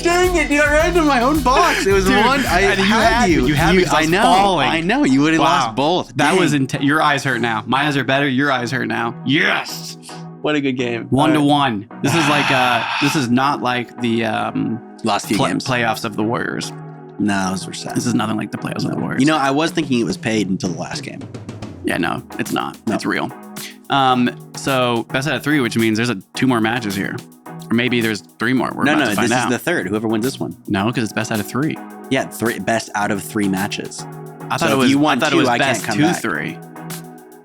Dang it, dude! I ran into my own box. It was Dude, one. I and had you. You had me 'cause I I was know. falling. I know. You would have lost both. That Dang. was your eyes hurt now. My eyes are better. Your eyes hurt now. Yes. What a good game. 1-1. This is like this is not like the Last few games. playoffs of the Warriors. No, those were sad. This is nothing like the playoffs of the Warriors. You know, I was thinking it was paid until the last game. Yeah, no, it's not. No. It's real. So best out of 3, which means there's 2 more matches here. Or maybe there's 3 more. We're about to find this out. is the third. Whoever wins this one. No, because it's best out of 3. Yeah, best out of 3 matches. I thought So it if was. you won I thought two, it was I can't best come 2, back. 3.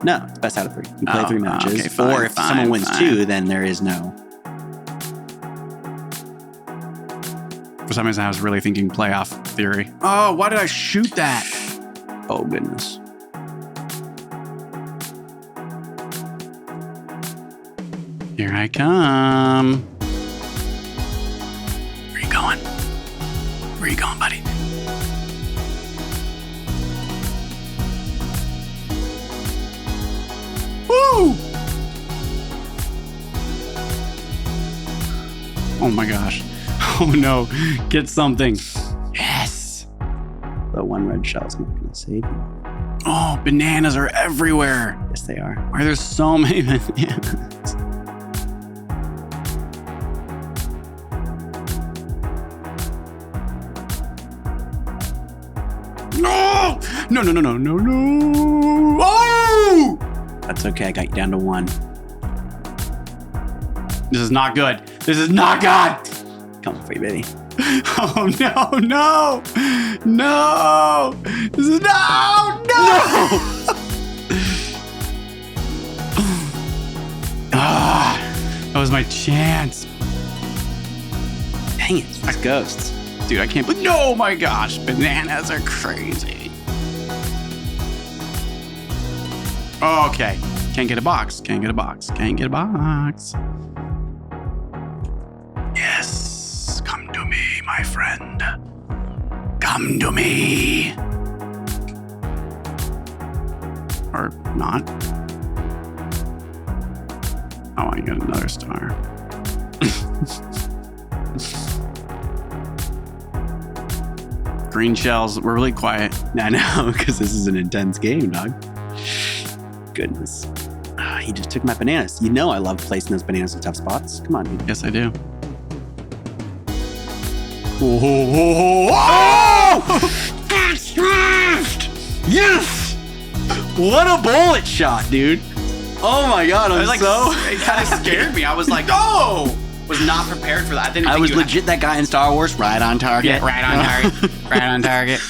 No, it's best out of 3. You play 3 matches. Okay, fine, or if someone wins 2, then there is no. For some reason, I was really thinking playoff theory. Oh, why did I shoot that? Oh, goodness. Here I come. Where you going? Where you going, buddy? Woo! Oh my gosh. Oh no. Get something. Yes. The 1 red shell's not going to save you. Oh, bananas are everywhere. Yes, they are. Why are there so many bananas? No! No, no, no, no, no, no. Oh! That's okay. I got you down to 1. This is not good. This is not good. Coming for you, baby. Oh, no, no. No. This is no. Ah, that was my chance. Dang it. It's ghosts. Dude, I can't believe. No, my gosh. Bananas are crazy. Okay. Can't get a box. Can't get a box. Can't get a box. Yes. Come to me, my friend. Come to me. Or not. Oh, I got another star. Green shells were really quiet. I know, because this is an intense game, dog. Goodness. He just took my bananas. You know I love placing those bananas in tough spots. Come on, dude. Yes, I do. Oh! Yes! What a bullet shot, dude. Oh my God, I'm It kind of scared me. I was like, oh! Was not prepared for that. I was legit that guy in Star Wars, right on target. Yeah, right on target. Right on target.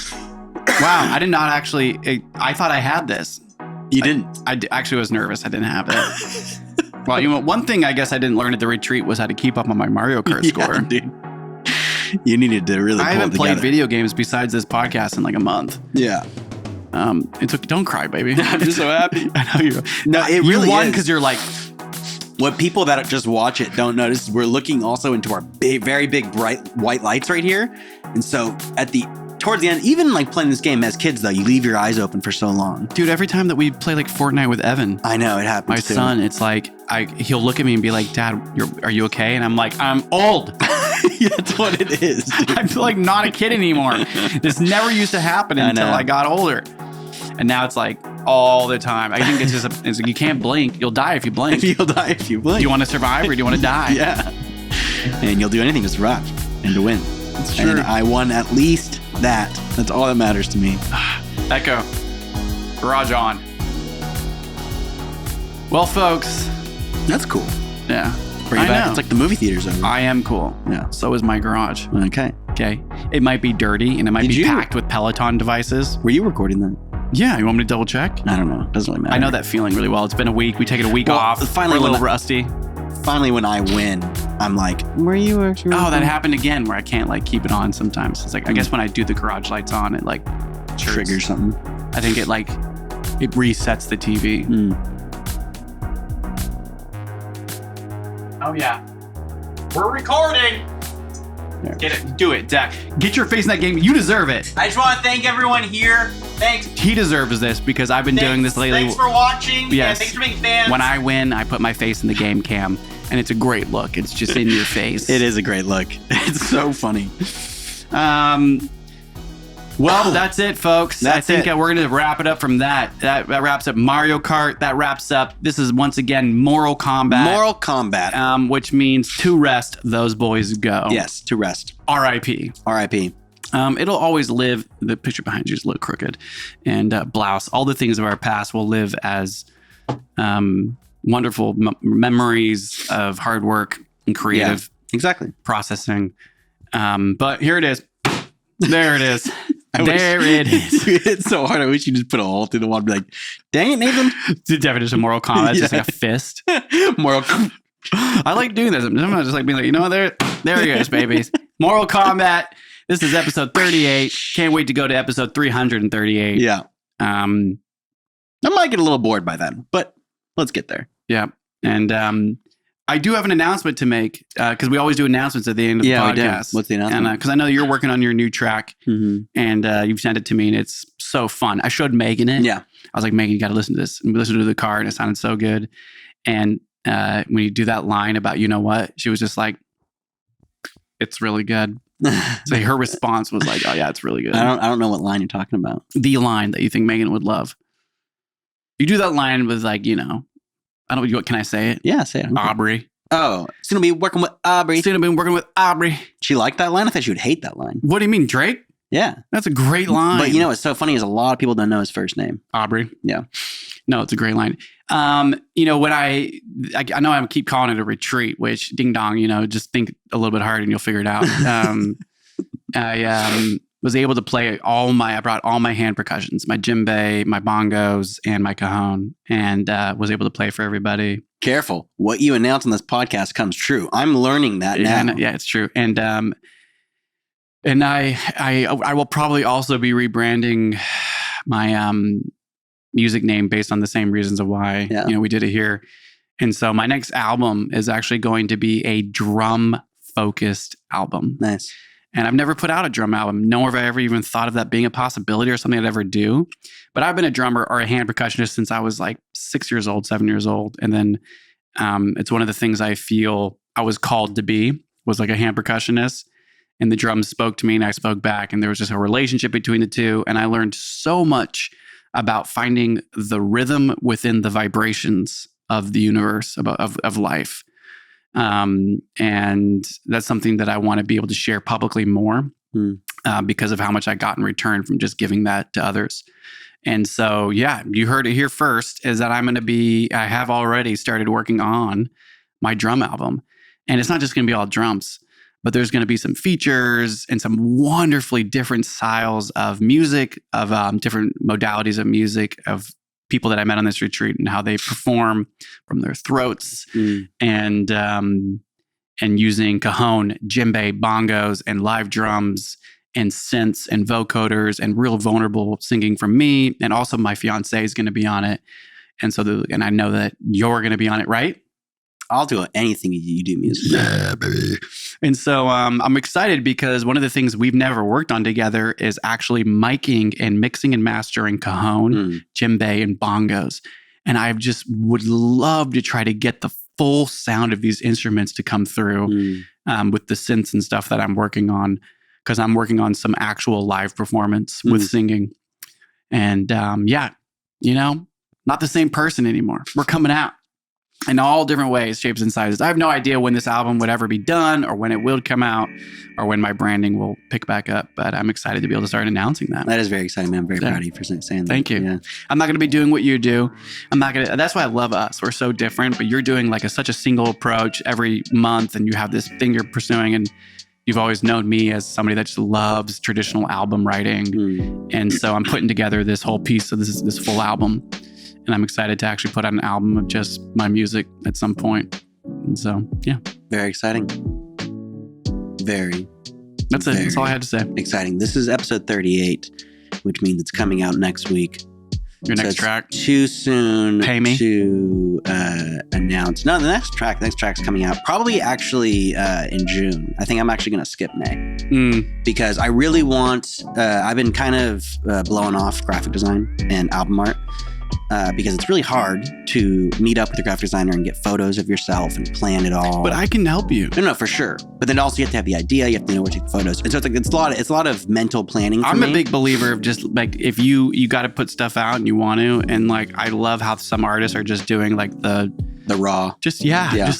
Wow, I did not actually. I thought I had this. You didn't. I actually was nervous. I didn't have it. Well, you know, one thing I guess I didn't learn at the retreat was how to keep up on my Mario Kart score. Dude. You needed to really. I haven't played video games besides this podcast in like a month. Yeah. It took. Don't cry, baby. I'm just so happy. I know you. No, it really you won is. because you're like. What people that just watch it don't notice is we're looking also into our big, very big, bright white lights right here. And so towards the end, even like playing this game as kids, though, you leave your eyes open for so long. Dude, every time that we play like Fortnite with Evan. I know, it happens My too. son, it's like, he'll look at me and be like, Dad, are you okay? And I'm like, I'm old. Yeah, that's what it is, dude. I'm like not a kid anymore. This never used to happen until I got older. And now it's like all the time. I think it's just, you can't blink. You'll die if you blink. You'll die if you blink. Do you want to survive or do you want to die? Yeah. And you'll do anything to survive and to win. It's true. And I won at least that. That's all that matters to me. Echo. Garage on. Well, folks. That's cool. Yeah. Bring it back. It's like the movie theater's over. I am cool. Yeah. So is my garage. Okay. Okay. It might be dirty and it might be packed with Peloton devices. Were you recording that? Yeah. You want me to double check? I don't know. It doesn't really matter. I know that feeling really well. It's been a week. We taken a week off. Finally, we're a little rusty. Finally, when I win, I'm like, were you actually? Oh, that happened again where I can't like keep it on sometimes. It's like, I guess when I do the garage lights on, it like triggers something. I think it resets the TV. Oh, yeah. We're recording. There. Get it. Do it, Zach. Get your face in that game. You deserve it. I just want to thank everyone here. Thanks. He deserves this because I've been doing this lately. Thanks for watching. Yes. Yeah, thanks for being fans. When I win, I put my face in the game cam, and it's a great look. It's just in your face. It is a great look. It's so funny. Well, that's it, folks. I think we're going to wrap it up from that. That wraps up Mario Kart. That wraps up. This is once again Mortal Kombat. Mortal Kombat. Which means to rest, those boys go. Yes, to rest. R.I.P. R.I.P. It'll always live. The picture behind you is a little crooked. And Blouse, all the things of our past will live as wonderful memories of hard work and creative exactly processing. But here it is. There it is. There it is. You hit so hard. I wish you just put a hole through the wall and be like, dang it, Nathan. The definition of Mortal Kombat is just like a fist. I like doing this. I'm just like being like, you know what? There it goes, babies. Mortal Kombat. This is episode 38. Can't wait to go to episode 338. Yeah. I might get a little bored by then, but let's get there. Yeah. And I do have an announcement to make because we always do announcements at the end of the podcast. What's the announcement? And because I know you're working on your new track and you've sent it to me and it's so fun. I showed Megan it. Yeah. I was like, Megan, you got to listen to this. And we listened to the car and it sounded so good. And when you do that line about, you know what, she was just like, it's really good. So her response was like, oh yeah, it's really good. I don't know what line you're talking about. The line that you think Megan would love. You do that line with like, you know, I don't know, can I say it? Yeah, say it. Aubrey. Oh, soon to be working with Aubrey. Soon to be working with Aubrey. She liked that line? I thought she would hate that line. What do you mean, Drake? Yeah. That's a great line. But you know what's so funny is a lot of people don't know his first name. Aubrey. Yeah. No, it's a great line. You know, when I know I keep calling it a retreat, which ding dong, you know, just think a little bit harder and you'll figure it out. I was able to play I brought all my hand percussions, my djembe, my bongos, and my cajon, and was able to play for everybody. Careful. What you announce on this podcast comes true. I'm learning that now. Yeah, it's true. And I will probably also be rebranding my music name based on the same reasons of why you know we did it here. And so my next album is actually going to be a drum focused album. Nice. And I've never put out a drum album, nor have I ever even thought of that being a possibility or something I'd ever do. But I've been a drummer or a hand percussionist since I was like 7 years old. And then it's one of the things I feel I was called to be, was like a hand percussionist. And the drums spoke to me and I spoke back. And there was just a relationship between the two. And I learned so much about finding the rhythm within the vibrations of the universe, of life. And that's something that I want to be able to share publicly more because of how much I got in return from just giving that to others. And so, yeah, you heard it here first, is that I have already started working on my drum album. And it's not just going to be all drums, but there's going to be some features and some wonderfully different styles of music, of different modalities of music, of people that I met on this retreat and how they perform from their throats and using cajon, djembe, bongos, and live drums and synths and vocoders and real vulnerable singing from me. And also my fiance is going to be on it. And so, and I know that you're going to be on it, right? I'll do anything you do music. Yeah, baby. And so I'm excited because one of the things we've never worked on together is actually miking and mixing and mastering cajon, djembe, and bongos. And I just would love to try to get the full sound of these instruments to come through with the synths and stuff that I'm working on, because I'm working on some actual live performance with singing. And yeah, you know, not the same person anymore. We're coming out in all different ways, shapes, and sizes. I have no idea when this album would ever be done or when it will come out or when my branding will pick back up, but I'm excited to be able to start announcing that. That is very exciting, man. I'm very proud of you for saying that. Thank you. Yeah. I'm not going to be doing what you do. That's why I love us. We're so different, but you're doing like such a single approach every month, and you have this thing you're pursuing, and you've always known me as somebody that just loves traditional album writing. And so I'm putting together this whole piece of this full album. And I'm excited to actually put out an album of just my music at some point. And so, yeah. Very exciting. Very. That's it. That's all I had to say. Exciting. This is episode 38, which means it's coming out next week. Your next track? Too soon Pay me. to announce. No, the next track's coming out probably actually in June. I think I'm actually going to skip May because I really want, I've been kind of blowing off graphic design and album art. Because it's really hard to meet up with a graphic designer and get photos of yourself and plan it all. But I can help you. No, for sure. But then also you have to have the idea. You have to know where to take the photos. And so it's a lot of mental planning for I'm me. a big believer of just like, if you got to put stuff out and you want to. And like, I love how some artists are just doing like the raw. Just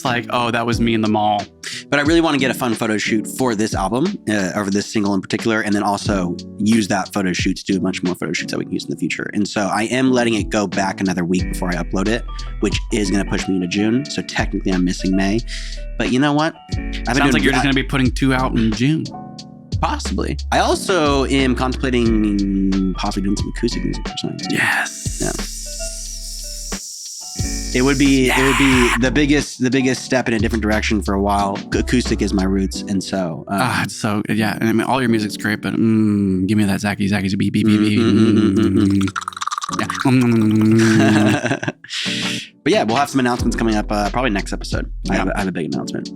like, oh, that was me in the mall. But I really want to get a fun photo shoot for this album, or this single in particular, and then also use that photo shoot to do a bunch more photo shoots that we can use in the future. And so I am letting it go back another week before I upload it, which is going to push me into June. So technically I'm missing May. But you know what? Sounds like you're just going to be putting 2 out in June. Possibly. I also am contemplating possibly doing some acoustic music for something. Yes. Yeah. It would be the biggest step in a different direction for a while. Acoustic is my roots, and so it's so yeah. And I mean, all your music's great, but give me that Zachy's beep beep beep. Yeah. But yeah, we'll have some announcements coming up probably next episode. Yeah. I have a big announcement.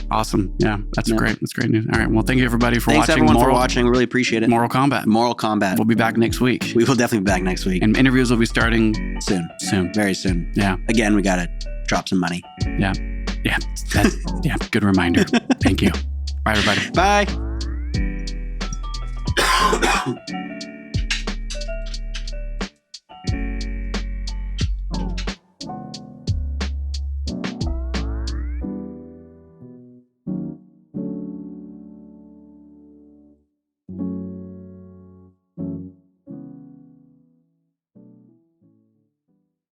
Awesome. Yeah, that's great. That's great news. All right. Well, thank you everybody for Thanks watching. Everyone for watching. Really appreciate it. Mortal Kombat. We'll We'll be back next week. We will definitely be back next week. And interviews will be starting soon. Very soon. Yeah. Again, we got to drop some money. Yeah. Yeah. Good reminder. Thank you. Bye, everybody. Bye.